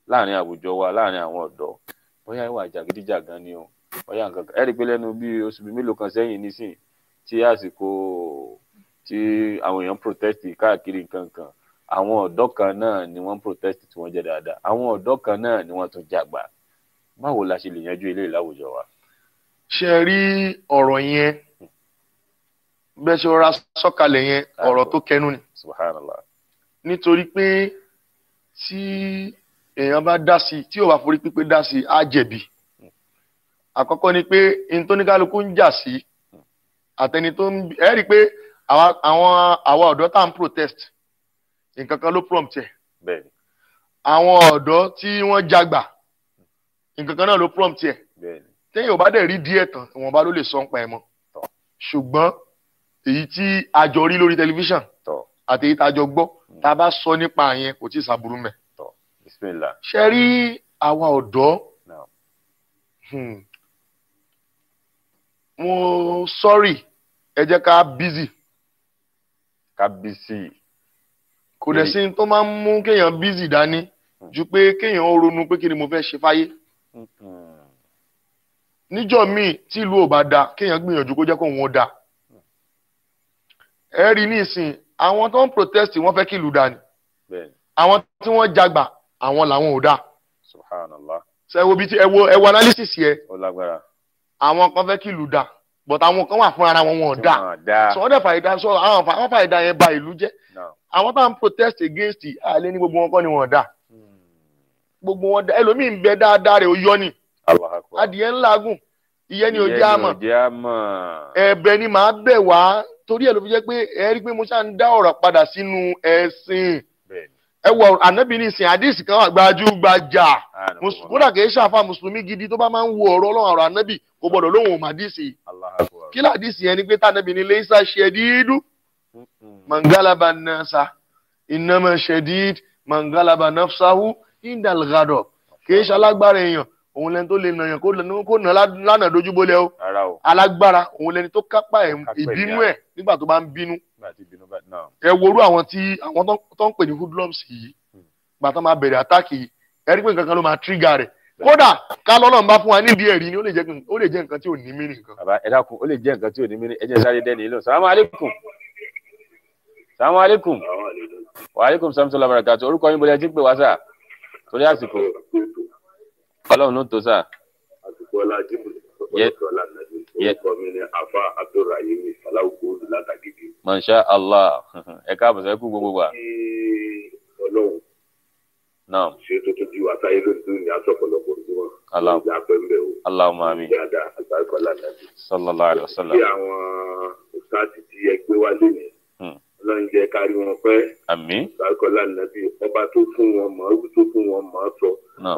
láàrin àwùjọ wa láàrin àwọn ọ̀dọ́ bóyá ìwà jàgídíjàgan ni o bóyá nǹkan kan ẹ rí i pé lẹ́nu bí oṣù bíi mélòó kan sẹ́yìn nísìn tí àsìkò tí àwọn èèyàn protest káàkiri nǹkan kan àwọn ọ̀dọ́ kan náà ni wọ́n protest tí wọ́n jẹ́ dáadáa àwọn ọ̀dọ́ kan náà ni wọ́n tún jàgbà báwo la ṣe lè yanjú ilé láwùjọ wa. ṣe rí ọ̀rọ̀ yẹn bẹ́ẹ̀ ṣe rọra sọ̀kalẹ̀ yẹn ọ̀rọ̀ tó kẹnu ni Subhanallah. nítorí pé tí èèyàn bá dá sí tí ò bá forí pípé dá sí á jẹ̀bi àkọ́kọ́ ni pé n tó ní kálukú ń jà sí àtẹni tó ń ẹ rí i pé àwa ọ̀dọ́ tá à ń protest nǹkan kan ló prompt ẹ̀ Bẹ́ẹ̀ni. àwọn ọ̀dọ́ tí wọ́n jagbà nǹkan kan náà ló prompt ẹ̀ Bẹ́ẹ̀ni. téèyàn ò bá dẹ̀ rí díẹ̀ tán ìwọ̀nba ló lè sọ ń pa ẹ̀ mọ́ ṣùgbọ́n èyí tí a jọ rí lórí tẹlifíṣàn Tọ́. àti èyí tá a jọ gbọ́ tá a bá sọ nípa yẹn kò tí ì sábúrú mẹ́. Bismillah. ṣe rí àwa ọ̀dọ́ mo sorry ẹ jẹ́ ká busy. Kò dẹ̀ sí tó máa ń mú kéèyàn busy dání ju pé kéèyàn ó ronú pé kí ni mo fẹ́ ṣe fáyé. Níjọ́ míì tí ìlú ò bá da kéèyàn gbìyànjú kó jẹ́ kó wọn da. Ẹ rí nísìn àwọn tó ń protest wọ́n fẹ́ kí ìlú da ni. Àwọn tí wọ́n jagbà àwọn làwọn ò da. Subhanallah. Ṣé ẹ wo bí ẹ wo analysis yẹ. Ó lágbára. Àwọn kan fẹ́ kí ìlú da but àwọn kan wà fún ara wọn wọn ò da. So wọ́n dẹ̀ fàyèdá sọ àwọn fàyèdá yẹn ba ìlú jẹ́. Àwọn tá ń protest against àlẹ́ ní gbogbo wọn kọ́ ni wọn ò da. Gbogbo wọn da ẹlòmíì ń bẹ dáadáa rẹ̀ ó yọ ni. Adìyẹ ńlá gùn ìyẹn ni ò jẹ́ àmọ́. Ẹ̀bẹ̀ ni màá bẹ̀ wá torí ẹ̀ ló fi jẹ́ pé ẹ rí pé mo ṣáà ń dá ọ̀rọ̀ padà sínú ẹ̀sìn. Ẹ wọ ànábì ní ìsìn àdìsí kan gbajúgbajà kódà kìí ṣàfà mùsùlùmí gidi tó bá máa ń wo ọ̀rọ̀ ọlọ́run ọ̀rọ̀ ànábì kò gbọ́dọ̀ lóhùn màdìsí. Kí làdìsí yẹn ni pé tànábì ní laysa shadidu man galaba nasa innama shadid man galaba nafsahu indal ghadab. Kìí ṣalágbára èèyàn òun lẹni tó lè nàyàn kó nà lánàá dojúbólẹ̀ o. Alágbára òun lẹni tó kápá ìbínú ẹ̀ nígbà tó bá ń bínú. Ẹ worú àwọn tó ń pè ní hoodlums yìí gbà tó máa bẹ̀rẹ̀ àtàkì yìí ẹ rí pé nǹkan kan ló máa trigger rẹ̀ kódà ká lọ́nà bá fún wa nídìí ẹ̀rí ni ó lè jẹ́ nǹkan tí ò ní mínì nǹkan. Bàbá ẹ dákun ó lè jẹ́ nǹkan tí ò ní mínì ẹ jẹ́ sáré dẹ́ni ìlú. Salamu alaikum. Salamu alaikum. Wa alaikum salam wa barakatuh. Orúkọ yín bọ́lá ẹ ti ń pè wá sà torí àsìkò Ọlọ́run ló ń tó sà. Àsìkò ọlá jíìmù ọlá nàìjíríà orúkọ mi ni Afa Abdulrahim Aláwùkọ́ látàgídí. Masha Allah. Ẹ káàbọ̀ sẹ́kù gbogbo wa. Ọlọ́run náà ṣe tó tó ju àtàyè lójú ní asọ̀pọ̀lọpọ̀ ojúmọ́. Ìjà pẹ́ńbẹ́ o. Allahumma amin. Ìjàdá àgbàkọ́ lánàbí. Sallallahu alaihi wasallam. Bí àwọn òṣàtì tí ẹ gbé wá lónìí. Ọlọ́run jẹ́ kárí wọn pẹ́. Àmín. Àgbàkọ́ lánàbí ọba tó fún wọn mọ̀ ọ́ tó fún wọn mọ̀ ọ́ sọ.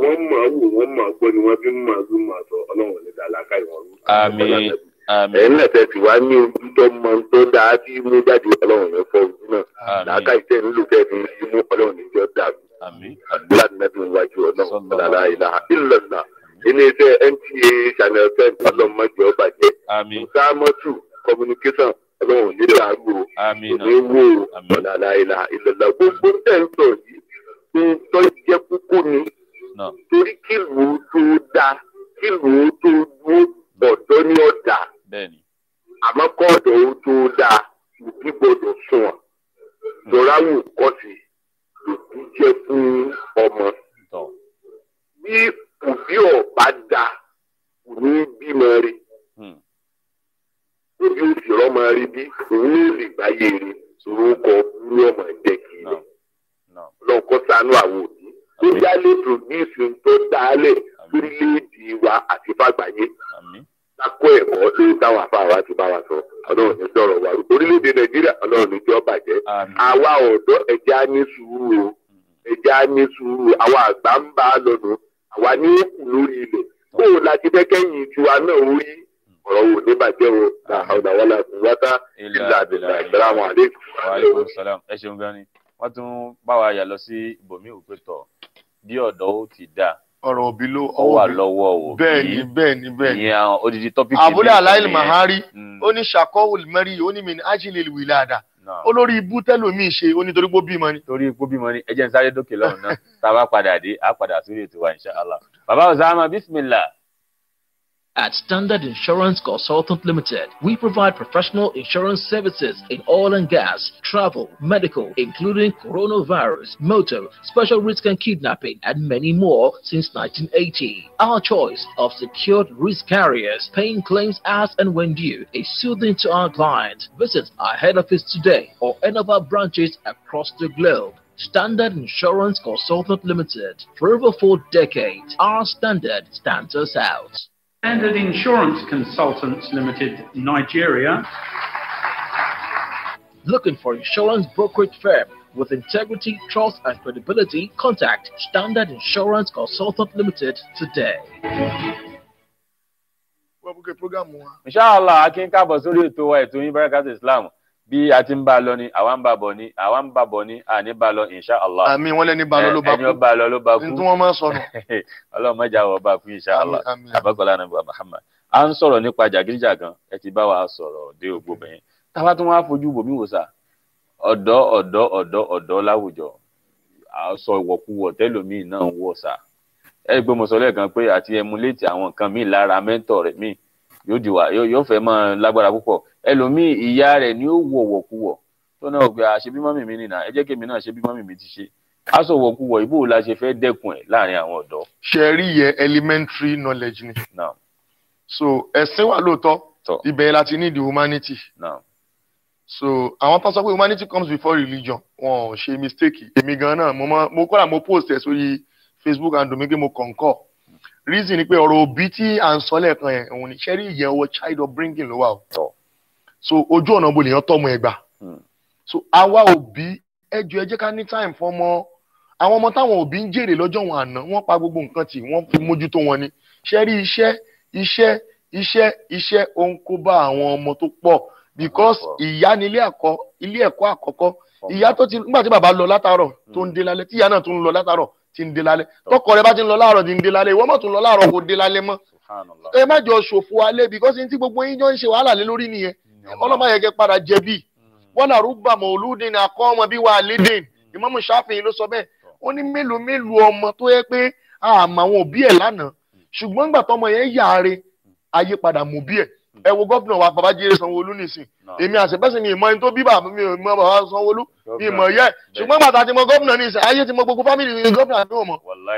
Wọ́n mọ̀ ọ́ wò wọ́n mọ̀ ọ́ gbọ́ ni wọ́n fi ń mọ̀ ọ́ mọ̀ ọ́ sọ. Ọlọ́run ní dàlákà ìwọ̀n rú. Àmín. Àmín. Ẹ̀yin náà tẹ̀sí wá ní ojú tó mọ tó dáa tí mú jáde Ọlọ́run ní fọ́ ojú náà. Làákà ìtẹ́ nílò tẹ́ fi ń mú Ọlọ́run ní jọ dàbí. Àmín. Láti nẹ́bí wájú Ọlọ́run la ilaha illallah. Ilé-iṣẹ́ NTA Channel 10 ọlọ́mọdé ọba jẹ́. Àmín. Sámọ́tù communication Ọlọ́run ní dàrú o. Àmín. Ní wó o la ilaha illallah. Gbogbo tẹ̀ ń sọ yìí tó jẹ́ kókó ni. Torí kílùú tó dáa kílùú tó dúró ọ̀dọ́ ní ọ̀dà. Àmọ́ kọ́ ọ̀dọ́ ó tó dáa òbí gbọ́dọ̀ sùn wọn. Dọ̀ráwò kọ́ sí òbí jẹ́ fún ọmọ. Bí òbí ọ̀bá da kò ní bímọ rí. Òbí òsì rọ́mọ rí bí òun ní lè gbáyé rí orúkọ ní ọmọ ẹ̀jẹ̀ kì í. Lọ́kọ́ ṣàánú àwọn òbí. Ó yálé produce tó dálẹ̀ lórílẹ̀-èdè wa àti fàgbáyé. Lákó ẹ̀kọ́ ló táwọn afáwa ti bá wa sọ. Ọlọ́run ní sọ̀rọ̀ wa. Orílẹ̀-èdè Nàìjíríà Ọlọ́run ní tí ó bàjẹ́. Àwa ọ̀dọ́ ẹ̀jẹ̀ á ní sùúrù o. Ẹ̀jẹ̀ á ní sùúrù. Àwa àgbà ń bá a lọ́nu. Àwa ní òkú lórí ilẹ̀. Kó o láti fẹ́ kẹ́yìn tiwa náà ó yí. Ọ̀rọ̀ wo ní bàjẹ́ o. Àwọ̀dàwọ́lá kò wáta ìlà àbẹ̀là ìsàlámù àlékún. Wa alaikum salam. Ẹ ṣeun gan ni. Wọ́n tún bá wa yà lọ sí ibòmí òpétọ̀ bí ọ̀dọ́ ó ti dà. Ọ̀rọ̀ òbí ló wà lọ́wọ́ o. Bẹ́ẹ̀ni. Ìyẹn àwọn odidi tọ́pìkì. Abúlé Aláìlì Mahari ó ní ṣàkọ́wò mẹ́rí ó ní mi ní ájílẹ̀ wìlàdà. Olórí ibú tẹ́lòmíì ṣe ó nítorí pé ó bímọ ni. Torí pé ó bímọ ni ẹ jẹ́ n sáré dókè lọ́run náà tá a bá padà dé a padà sórí ètò wa insha Allah. Bàbá Osama bismillah. At Standard Insurance Consultant Limited, we provide professional insurance services in oil and gas, travel, medical, including coronavirus, motor, special risk and kidnapping, and many more since 1980. Our choice of secured risk carriers, paying claims as and when due, is soothing to our clients. Visit our head office today or any of our branches across the globe. Standard Insurance Consultant Limited. For over 4 decades, our standard stands us out. Standard Insurance Consultants Limited, Nigeria. Looking for insurance brokerage firm with integrity, trust, and credibility? Contact Standard Insurance Consultant Limited today. Inshallah, akin káàbọ̀ sórí ètò wa ètò yín Barakat Islam bí a ti ń bá lọ ni àwa ń bá bọ̀ ni àwa ń bá bọ̀ ni àní bá lọ insha Allah. àmín wọ́n lẹ́ni bá lọ ló bá kú. ẹni ó bá lọ ló bá kú. ní tí wọ́n máa ń sọnù. Ọlọ́run má jà wọ́n bá kú insha Allah. àbákọ́lá nàbí Muhammad. a ń sọ̀rọ̀ nípa jàgídíjàgan ẹ ti bá wa sọ̀rọ̀ dé ògbó bẹ̀yẹn. táwa tún wá fojú bòmí wò sá ọ̀dọ́ láwùjọ àsọ ìwọ̀kuwọ̀ tẹ́lòmíì náà ń wọ̀ sá. ẹ gbé mo sọ lẹ́ẹ̀kan pé àti emulate àwọn nǹkan míì lára mẹ́ńtọ̀ rẹ̀ míì yóò fẹ́ máa lágbára púpọ̀. ẹlòmíì ìyá rẹ̀ ni ó wọ̀wọ̀kuwọ̀ tó náà gbé àṣebí mọ́mì mi nìyà ẹ jẹ́ kémi náà ṣe bí mọ́mì mi ti ṣe. aṣọ wọ̀kuwọ̀ ìbò la ṣe fẹ́ dẹ́kun ẹ̀ láàrin àwọn ọ̀dọ́. ṣe rí yẹ elementary knowledge ni. so ẹ̀sìn wà lóòótọ́ ibẹ̀ láti ní the humanity. so àwọn tó sọ pé humanity comes before religion wọn ò ṣe mistake. èmi gan náà mo kọ́ra mo post ẹ̀ sórí Facebook and domi pé mo concur. reason ni pé ọ̀rọ̀ òbí tí à ń sọ lẹ́ẹ̀kan yẹn òun ni ṣe rí ìyẹn owó child upbringing ló wà o. so ojú ọ̀nà bo lèèyàn tọ́mọ ẹ̀ gbà. so àwa òbí ẹjọ́ ẹ jẹ́ ká ní time fọ́mọ àwọn ọmọ táwọn òbí ń jèrè lọ́jọ́ wọn àná wọ́n pa gbogbo nǹkan tí wọ́n fi mójútó wọn ni. ṣe rí iṣẹ́ ó ń kó bá àwọn ọmọ tó pọ̀ because ìyá ni ilé ẹ̀kọ́ àkọ́kọ́ ìyá tó ti nígbà tí bàbá lọ látàárọ̀ tó ń dé lálẹ́ tí ìyá náà tún ń lọ látàárọ̀ tí ń dé lálẹ́ tọkọ rẹ bá ti ń lọ láàárọ̀ tí ń dé lálẹ́ ìwọ má tún lọ láàárọ̀ kó dé lálẹ́ mọ́ ẹ má jọ ṣòfò alẹ́ because ní tí gbogbo yín jọ ń ṣe wàhálà lé lórí nìyẹn ọlọ́mọ yẹ kẹ́ padà jẹ̀bi wọ́n là rúgbà mọ̀lúdín ní akọ́ ọmọ bí wàá lédè Ìmámù Ṣáfi'í ló sọ bẹ́ẹ̀ ó ní mélòó ọmọ tó yẹ pé àmọ́ àwọn òbí ẹ̀ lánàá ṣùgbọ́n gbà tọmọ yẹn yàre ayé padà mú bí ẹ̀ ẹ wo gómìnà wa Babájídé Sanwó-Olú nìsín èmi àṣepẹ́sì mi ìmọ̀ ẹni tó bí bàbá mi ò mọ bàbá Sanwó-Olú mi ìmọ̀ yẹ ṣùgbọ́n bàtà ti mọ gómìnà nìsín ayé ti mọ gbogbo fámìlì ní gómìnà ní òmò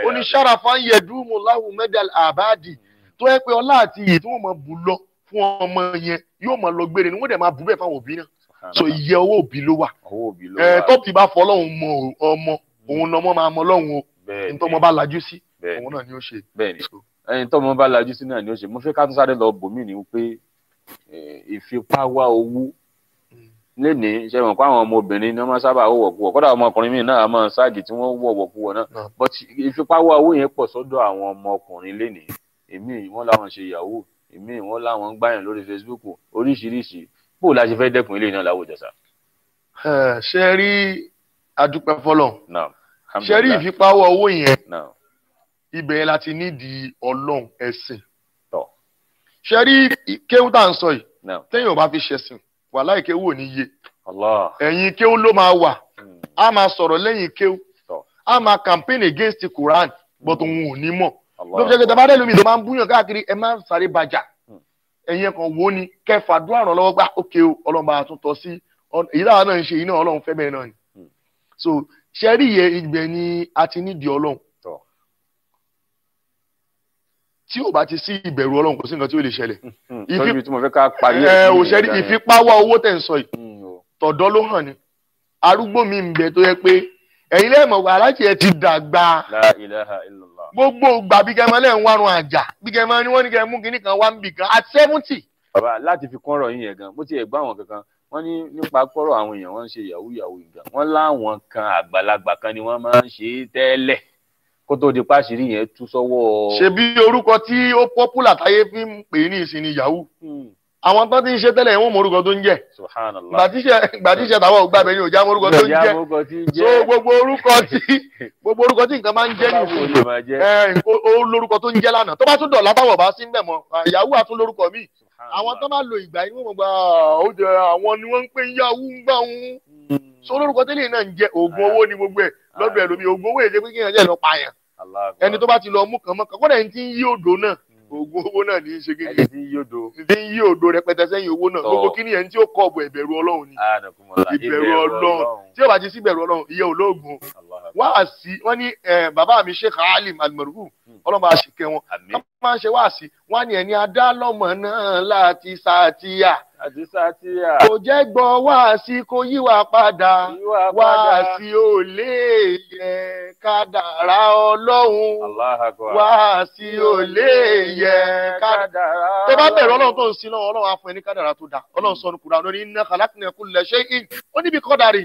ó ní sharafan yedumu lahu medal abadi tó yẹ pé ọlá àti iyì tí wọ́n mọ bù lọ fún ọmọ yẹn yóò mọ lọ gbére ni wọ́n dẹ̀ máa bù bẹ́ẹ̀ fáwọn òbí náà so iye owó òbí ló wà tọ́pì bá fọ ọlọ́run mọ ọmọ òun lọ́mọ máa mọ ọlọ́run o nítorí ọmọ bá lajú sí òun náà ni ó ṣe. bẹ́ẹ̀ni ẹni tọ́mọ bá lajú sí náà ni ó ṣe mo fẹ́ ká tún sáré lọ bòmí ni pé ìfipáwá owó lénìí ṣe mọ̀ pé àwọn ọmọbìnrin ni wọ́n máa sábà wọ̀wọ̀kuwọ̀ kódà ọmọkùnrin míì náà máa ságì tí wọ́n wọ̀wọ̀kuwọ̀ náà but ìfipáwá owó yẹn pọ̀ sọ́dọ̀ àwọn ọmọkùnrin lénìí èmi wọ́n láwọn ṣe yahoo èmi wọ́n láwọn gbáyàn lórí Facebook oríṣiríṣi bó la ṣe fẹ́ dẹ́kun ilé náà láwùjọ sá. ṣe rí adúpẹ́ fọlọ́ ṣe rí ìfipáwá owó yẹn ibẹ̀ yẹn láti nídìí ọlọ́run ẹ̀sìn ṣe rí kéwú tá à ń sọ yìí téèyàn ò bá fi ṣẹ̀sìn wàláhì kéwú ò ní yé ẹ̀yìn kéwú ló máa wà á máa sọ̀rọ̀ lẹ́yìn kéwú á máa campaign against the Quran but òun ò ní mọ̀ ló fi ṣe kí tabadé lómi tó máa ń búyàn káàkiri ẹ máa ń sáré bàjá ẹ̀yìn kan wo ni kẹfà dúró àrùn lọ́wọ́ gbà ókè o ọlọ́run bá a tún tọ́ sí èyí táwọn náà ń ṣe yìí náà ọlọ́run fẹ́ bẹ́ẹ̀ náà ni so ṣe rí iye ìgbẹ́ ni a ti nídìí ọlọ́run tí ò bá ti sí ìbẹ̀rù ọlọ́run kò sí nǹkan tí ó lè ṣẹlẹ̀. ìfi tí mo fẹ́ ká parí òṣèré ìfipáwá owó tẹ̀ ń sọ yìí tọ̀dọ́ ló hàn ní arúgbó mi ń bẹ tó yẹ pé ẹ̀yin lẹ́ẹ̀mọ̀ wà láti ẹ̀ ti dàgbà La ilaha illallah. gbogbo gbà bí kẹ́mọ́ lẹ́ ń wárun àjà bí kẹ́mọ́ ni wọ́n ní kẹ́ mú kinní kan wá ń bì kan at 70. bàbá láti fi kọ́rọ̀ yín yẹn gan bó ti ẹ̀ gbọ́ àwọn kankan wọ́n ní nípa kọ́rọ̀ àwọn èèyàn wọ́n ń ṣe yahoo yahoo gan wọ́n láwọn kan àgbàlagbà kan ni wọ́n máa ń ṣe tẹ́lẹ̀ kó tó di páṣírí yẹn tú sọ́wọ́. ṣe bí orúkọ tí ó pọ́pùlà táyé fi ń pè ní ìsìn ni yahoo àwọn tó ti ń ṣe tẹ́lẹ̀ wọ́n mọ orúkọ tó ń jẹ́ gbàtíṣẹ́ tàwọn ògbà bẹ́ẹ̀ ni ò já mọ orúkọ tó ń jẹ́ so gbogbo orúkọ tí nǹkan máa ń jẹ́ nìyí ó lórúkọ tó ń jẹ́ lánàá tó bá tún dọ̀lá táwọn bá sí ń bẹ̀ mọ́ yahoo àtún lórúkọ míì àwọn tó bá lo ìgbà yìí wọ́n gba ó jẹ àwọn ni wọ́n ń pè yahoo ń gbà wọn so lórúkọ tẹ́lẹ̀ náà ń jẹ́ oògùn owó ni gbogbo ẹ̀ lọ́dọ̀ ẹ̀ lómi oògùn owó èdè pé kí èèyàn jẹ́ lọ pààyàn ẹni tó bá ti lọ mú kàn mọ́ kàn kọ́dà ẹni tí ń yí odò náà oògùn owó náà ní í ṣe kíni ẹni tí ń yí odò rẹpẹtẹ sẹ́yìn owó náà gbogbo kíni ẹni tí ó kọ́ ọ̀bọ̀ ìbẹ̀rù ọlọ́run ni ìbẹ̀rù ọlọ́run tí ó bá ti sí ìbẹ̀rù ọlọ́run ìyẹ́ olóògùn wáàsí wọ́n ní bàbá mi Sheikh Alim Al-Marhum ọlọ́mọ àṣìkẹ́ wọn wọ́n máa ń ṣe wáàsí wọ́n ní ẹni adálọ́mọ náà láti sàtìyà kò jẹ́ gbọ́ wáàsí kó yíwà padà wáàsí ò lè yẹ kádàrá ọlọ́run wáàsí ò lè yẹ kádàrá tó bá bẹ̀rù ọlọ́run tó ń sin náà ọlọ́run á fún ẹ ní kádàrá tó dáa ọlọ́run sọ ní Kùránì ní inna khalaqna kulla shay'in ó níbi kọ́dàrí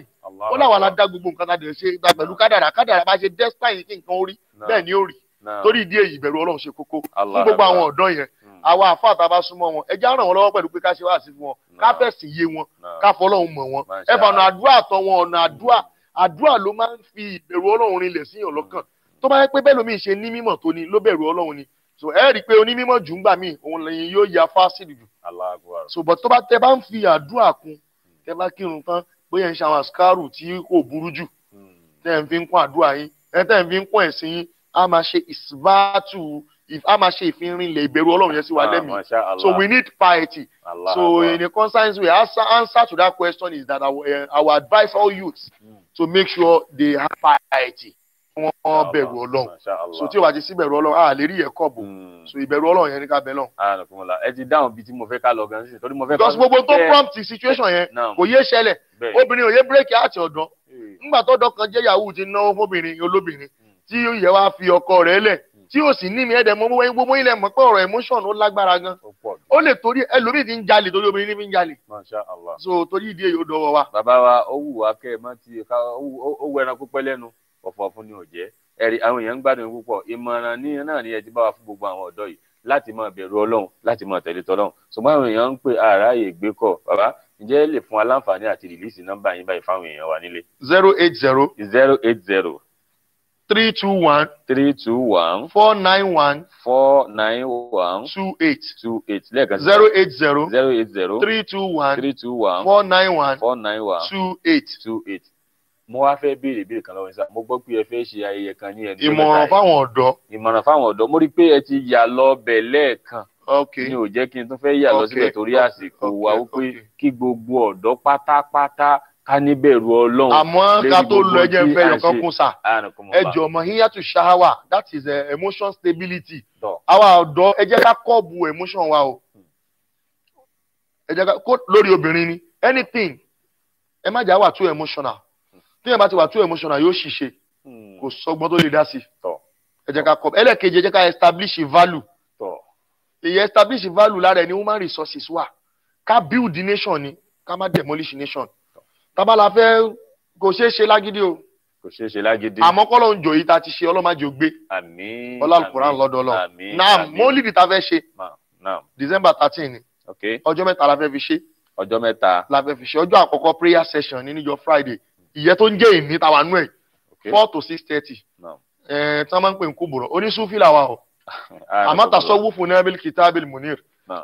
ó láwọn aládá gbogbo nǹkan tá a dẹ̀ ṣe pẹ̀lú kádàrá bá ṣe destiny kí nǹkan ó rí bẹ́ẹ̀ ni ó rí torí ìdí èyí ìbẹ̀rù ọlọ́run ṣe kókó fún gbogbo àwọn ọ̀dọ́ yẹn àwa àfáà tá a bá súnmọ́ wọn ẹ jẹ́ á ràn wọ́n lọ́wọ́ pẹ̀lú pé ká ṣe wáàsí fún wọn ká fẹ̀sìn yé wọn ká fọlọ́run mọ̀ wọn ẹ bá ọ̀nà àdúrà tọ́ wọn ọ̀nà àdúrà ló máa ń fi ìbẹ̀rù Ọlọ́run rinlẹ̀ síyàn lọ́kàn tó bá yẹ pé bẹ́ẹ̀ lómi ṣe ní mímọ̀ tó ní ló bẹ̀rù Ọlọ́run ni so ẹ rí i pé onímọ̀ jù ń gbà míì òun lẹ́yìn yóò ya fásitì jù so but tó bá tẹ bá ń fi àdúrà kún tẹ bá kírun tán bóyá ń ṣe àwọn àṣkárù tí kò burú jù tẹ́ ń fi ń kún àdúrà yín tẹ́ ń fi ń kún ẹ̀sìn yín á máa ṣe ìsìbáàtù á máa ṣe ìfinrinlẹ̀ ìbẹ̀rù Ọlọ́run yẹn sí wa lẹ́mìí so we need piety so in a concise way answer to that question is that our advice all youths to make sure they have piety wọ́n bẹ̀rù Ọlọ́run so tí o bá ti sí bẹ̀rù Ọlọ́run a lè rí ẹ̀kọ́ bò so ìbẹ̀rù Ọlọ́run yẹn ní ká bẹ̀ lọ. ẹ ti dáhùn bíi tí mo fẹ́ ká lọ gan sí torí mo fẹ́. because gbogbo tó prompt situation yẹn kò yé ṣẹlẹ̀ obìnrin ò yé bírèkì àti ọ̀dọ́ nígbà tó ọ̀dọ́ kan jẹ́ yahoo ti náwó fóbìnrin olóbìnrin tí yẹ wá fi ọkọ rẹ̀ lẹ̀ tí ó sì ní mi ẹ̀dẹ̀ mọ́ gbogbo ilẹ̀ mọ̀ pé ọ̀rọ̀ emotion ó lágbára gan ó lè torí ẹlòmíì ti ń jalè torí obìnrin ní fi ń jalè so torí ìdí èyí ó dọwọ́ wa. bàbá wa ó wù wá kẹ́ ẹ má ti ó wọ ẹran pípẹ́ lẹ́nu ọ̀fọ̀ fún ni ò jẹ́ ẹ̀rí àwọn èèyàn ń gbádùn púpọ̀ ìmọ̀ràn náà ni ẹ ti bá wa fún gbogbo àwọn ọ̀dọ́ yìí láti máa bẹ̀rù Ọlọ́run láti máa tẹ̀lé tọ́lọ́run ṣùgbọ́n àwọn èèyàn ń pè àráyè gbé kọ̀ bàbá ǹjẹ́ lè fún wa láǹfààní àti rìlíìsì nọ́mbà yín báyìí fáwọn èèyàn wa nílé. 080 321 491 28 lẹ́ẹ̀kan sí 080 321 491 28. mo wá fẹ́ béèrè ìbéèrè kan lọ́wọ́ ní sá mo gbọ́ pé ẹ fẹ́ ṣe ayẹyẹ kan ní ẹnu. ìmọ̀ràn fáwọn ọ̀dọ́. mo rí i pé ẹ ti yà lọ bẹ̀ lẹ́ẹ̀kan. mi ò jẹ́ kí n tún fẹ́ yà lọ síbẹ̀ torí àsìkò wa wípé kí gbogbo ọ̀dọ́ pátápátá ká níbẹ̀rù Ọlọ́run. àmọ́ ká tó lọ ẹjẹ́ ń fẹ́ yọkan kún sà ẹjọ́ mọ̀ hiyatu shahawa that is emotion stability. àwa ọ̀dọ́ ẹ jẹ́ ká kọ́ọ̀bù emotion wa o ẹ jẹ́ ká lórí obìnrin ni anything ẹ má jà wà too emotional tí ẹ bá ti wà too emotional yóò ṣìṣe kò sọgbọ́n tó lè dá sí ẹ jẹ́ ká kọ́ọ̀bù ẹlẹ́ẹ̀kejì ẹ jẹ́ ká establish value èyí establish value lára ẹni human resources wà ká build nation ni ká má demolish nation tábàlà fẹ́ kò ṣeé ṣe lágídí o àmọ́ kọ́lọ́ ń jọ yìí ta ti ṣe ọlọ́màjò gbé ọlọ́àlùkùrán lọ́dọ̀ ọlọ́ náà mọ́lìdì ta fẹ́ ṣe December 13 ni ọjọ́ mẹ́ta la fẹ́ fi ṣe la fẹ́ fi ṣe ọjọ́ àkọ́kọ́ prayer session ní níjọ́ Friday ìyẹn tó ń jẹ́ ìní tàwa nú ẹ̀ 4 to 6:30 tí wọ́n máa ń pè ń kúbùrọ̀ oníṣúfì làwa o àmọ́ tasọ́wúfù nábìl kìtàbìl munir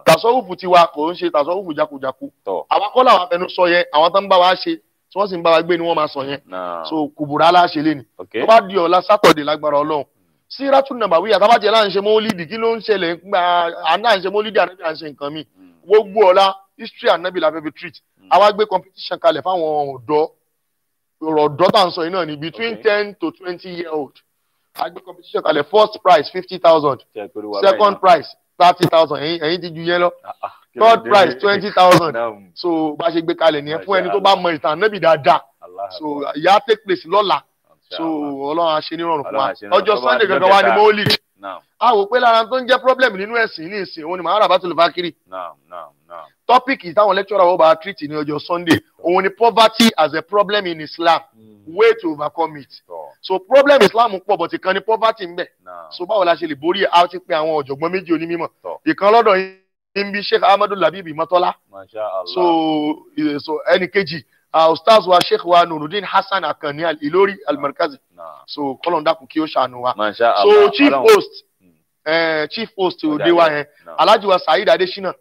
tasọ́wúfù tiwa kò ń ṣe tasọ́wúfù jákujáku àwọn kọ́ làwọn afẹnu sọ yẹn àwọn tó ń bá wa ṣe tí wọ́n sì ń bá wa gbé ni wọ́n máa sọ yẹn so kùbùrà aláṣẹ lé ni tó bá di ọ̀la sátọ̀dẹ̀ lágbára Ọlọ́run Síratun Nabawiyya àtàbàjẹ́ là ń ṣe mọ́lídì kí ló ń ṣẹlẹ̀ nígbà àná ń ṣe mọ́lídì ànábì à ń ṣe nǹkan mi gbogbo ọ̀la history ànábì la fẹ́ fi treat àwa gbé competition kalẹ̀ fáwọn ọ̀dọ́ tá à ń sọ yìí náà ni between 10 to 20 year old agbe competition kalẹ̀ first prize 50,000 second prize 30,000 ẹ̀yin ti ju yẹn lọ third prize 20,000 so bá ṣe gbé kalẹ̀ nìyẹn fún ẹni tó bá mọ ìtàn ànábì dáadáa so ìyá take place lọ́la so Ọlọ́run á ṣe nírọ̀rùn fún wa ọjọ́ Sunday gangan wa ni mọ́ọ́lì a wò pé lára tó ń jẹ́ problem nínú ẹ̀sìn ní ìsìn òun ni màá rà bá tó lè fa kiri topic táwọn lecturer wọ́n bá treat ní ọjọ́ Sunday òun ni poverty as a problem in Islam way to overcome it so problem Islam pọ̀ but ìkan ni poverty ń bẹ so báwo la ṣe lè borí ẹ̀ á ti pé àwọn ọ̀jọ̀gbọ́n méjì onímọ̀ ìkan lọ́dọ̀ yín bí Sheikh Ahmadu Labibi Mọ́tọ́lá so ẹnì kejì ustaz wa Sheikh wa Nuruddin Hassan Akànní Ìlórí Al-Markazi so kọ́lọ̀ ń dákun kí ó ṣàánú wa so chief host òde wa yẹn Alhaji wa Saheed Adesina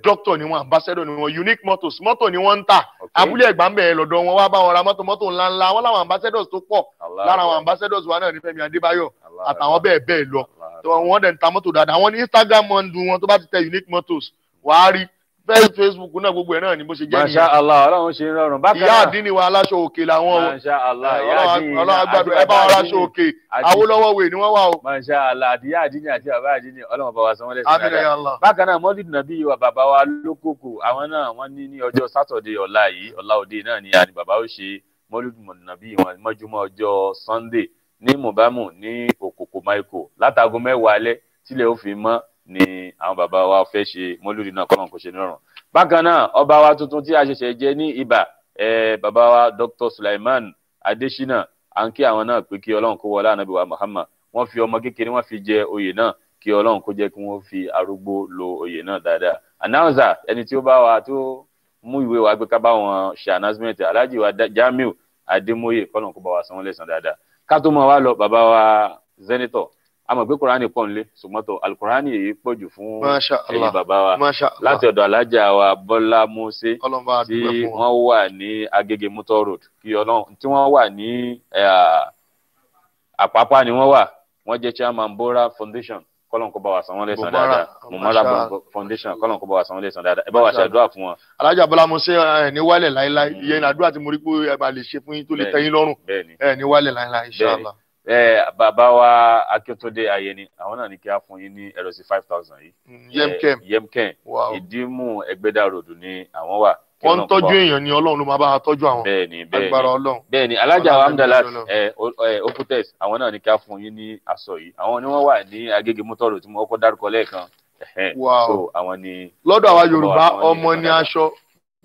doctor ni wọn ambassador ni wọn Unique Motors mọ́tò ni wọ́n ń tà abúlé ẹ̀gbá ń bẹ̀ lọ́dọ̀ wọn wá bá wọn ra mọ́tò ńláńlá wọn láwọn ambassadors tó pọ̀ lára àwọn ambassadors wa náà ní Fẹ́mi Adébáyọ̀ àtàwọn bẹ́ẹ̀ lọ wọ́n dẹ̀ ń ta mọ́tò dáadáa wọ́n ní Instagram wọn dùn wọn tó bá ti tẹ Unique Motors wàá rí Facebook náà gbogbo ẹ̀ náà ni bó ṣe jẹ́ nìyẹn. Masha Allah Ọlọ́run ṣe ń rọrùn bákan náà. ìyá àdínní wa aláṣọ òkè làwọn o. Masha Allah Ọlọ́run àgbàdo ẹ bá wọn aláṣọ òkè Awólọ́wọ̀ wè ni wọ́n wà o. Masha Allah àdìyá àdínní àti bàbá àdínní Ọlọ́run bá wa sanwó lẹ́sìn dáadáa. bákan náà Mọ́lídì Nàbí wa bàbá wa lókòkò àwọn náà wọ́n ní ọjọ́ Sátọ̀dé ọ̀la yìí ọ̀la òde náà ni àní bàbá ó ṣe Mọ́lídì Nàbí wọn mọ́júmọ́ ọjọ́ Sunday ní Mubamu ní Òkòkò Maiko látago 10 alẹ́ tílẹ̀ ó fi mọ́ ni àwọn bàbá wa fẹ́ ṣe Mọ́lídì náà kọ́nà kò ṣe nírọ̀rùn. bákan náà ọba wa tuntun tí a ṣẹ̀ṣẹ̀ jẹ ní Ìbà bàbá wa Dr. Sulaiman Adesina à ń kí àwọn náà pé kí Ọlọ́run kó wọlé ànábì wa Muhammad wọ́n fi ọmọ kékeré wọ́n fi jẹ oyè náà kí Ọlọ́run kó jẹ́ kí wọ́n fi arúgbó lo oyè náà dáadáa. Announcer ẹni tí ó bá wa tó mú ìwé wa gbé ká bá wọn ṣe announcement Alhaji wa Jamiu Adémóyè kọ́lọ́n kó bá wa san wọ́n lẹ́san dáadáa. Ká tó mọ̀ wá lọ bàbá wa Senator a mọ̀ pé Kùránì pọ̀ nílé ṣùgbọ́n tó Al-Kùránì èyí pọ̀ jù fún ẹ̀yin bàbá wa láti ọ̀dọ̀ alájà wa Bọ́lá Mósè tí wọ́n wà ní Agége Motor Road kí Ọlọ́run tí wọ́n wà ní Àpápá ni wọ́n wà wọ́n jẹ́ chairman Bora Foundation kọ́lọ́n kó bá wa san wọ́n lẹ́san dáadáa Mumara Foundation kọ́lọ́n kó bá wa san wọ́n lẹ́san dáadáa ẹ bá wa ṣàdúrà fún wọn. alájà Bọ́lá Mósè ní wálẹ̀ láíláí ìyẹn àdúrà tí mo rí pé ẹ bá lè ṣe fún yín tó lè tẹ́ yín lọ́rùn ní wálẹ̀ láíláí inshallah. Bàbá wa Akíntúndé Ayẹni àwọn náà ní kí á fún yín ní ẹ̀rọ sí 5,000 yìí Yemkem Ìdímù Ẹgbẹ́dà Road ní àwọn wà. Wọ́n ń tọ́jú èèyàn ni Ọlọ́run ló máa bá a tọ́jú àwọn. Agbára Ọlọ́run. Bẹ́ẹ̀ni alájà wa Amdalat Oputes àwọn náà ní kí á fún yín ní aṣọ yìí àwọn ni wọ́n wà ní Agége Motor Road tí mo kọ́kọ́ dárúkọ lẹ́ẹ̀kan. So àwọn ni. Lọ́dọ̀ àwa Yorùbá ọmọ ní aṣọ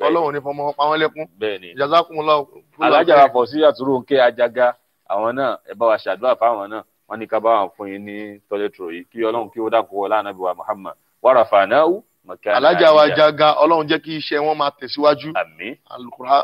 Ọlọ́run ní fọmọ pa wọ́n lẹ́kún. Bẹ́ẹ̀ni Jazakumullahu. alájà wa Fọ̀síyàtù Rónkẹ́ Ajaga àwọn náà ẹ bá wa ṣàdúrà fáwọn náà wọ́n ní ká bá wọn fún yín ní tọ́lẹ́tìrò yìí kí Ọlọ́run kí ó dákun wọlá Ànábì wa Muhammad wa rafa'nahu makana alájà wa Ajaga Ọlọ́run jẹ́ kí iṣẹ́ wọn máa tẹ̀síwájú. Àmín.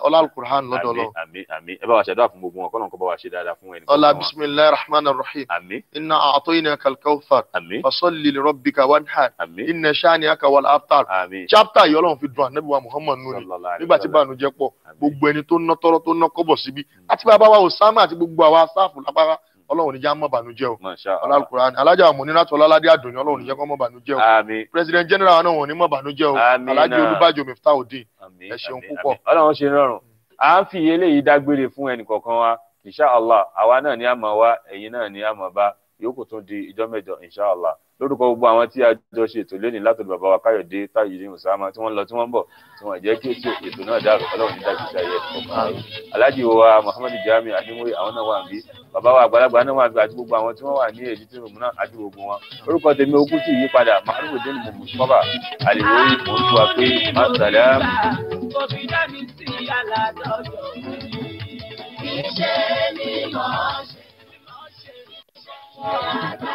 ọlá Al-Qur'an lọ́dọ̀ Ọlọ́run. Àmín ẹ bá wa ṣàdúrà fún gbogbo wọn kọ́lọ́n kó bá wa ṣe dáadáa fún ẹnì ọlá bismillahir rahmanir rahim. Àmín. inna a'tainaka al-kawthar. Àmín. fasalli li rabbika wanhar. Àmín. inna shani'aka wal abtar. Àmín. chapter yìí Ọlọ́run fi dùn Ànábì wa Muhammad nuni nígbà tí bànújẹ́ pọ̀ gbogbo ẹni tó ná tọrọ tó ná kọ́bọ̀ síbi àti bàbá wa Osama àti gbogbo àwa sáàfù lápára Ọlọ́run níjà mọ́ bànújẹ́ o. ọlá Al-Qur'an alájà Muniratu Ọláládé Àdùnní Ọlọ́run níjà kọ́ mọ́ bànújẹ́ o. Àmín. president general náà wọn ní mọ́ bànújẹ́ o. Alhaji Olúbàjò Miftahudeen ẹ ṣeun púpọ̀. Ọlọ́run ṣe rọrùn à ń fi eléyìí dágbére fún ẹnì kọ̀ọ̀kan wa inshallah àwa náà ni a máa wá ẹ̀yin náà ni a máa bá yòókù tún di ìjọ mẹ́jọ inshallah lórúkọ gbogbo àwọn tí a jọ ṣe ètò lẹ́nìí látọ̀dọ̀ bàbá wa Káyọ̀dé Tajudeen Usama tí wọ́n lọ tí wọ́n bọ̀ tí wọ́n jẹ́ kí ètò náà dàrú Ọlọ́run ní dájú sáyẹ ọkàn Alhaji wa Muhammad Jamiu Adémóyè àwọn náà wà níbí bàbá wa àgbàlagbà náà wà níbí àti gbogbo àwọn tí wọ́n wà ní èyí tí ròmù náà àti gbogbo wọn orúkọ tèmi ogún tí yí padà Maharudin Mustapha àlèwòye mò ń wá pé masalam.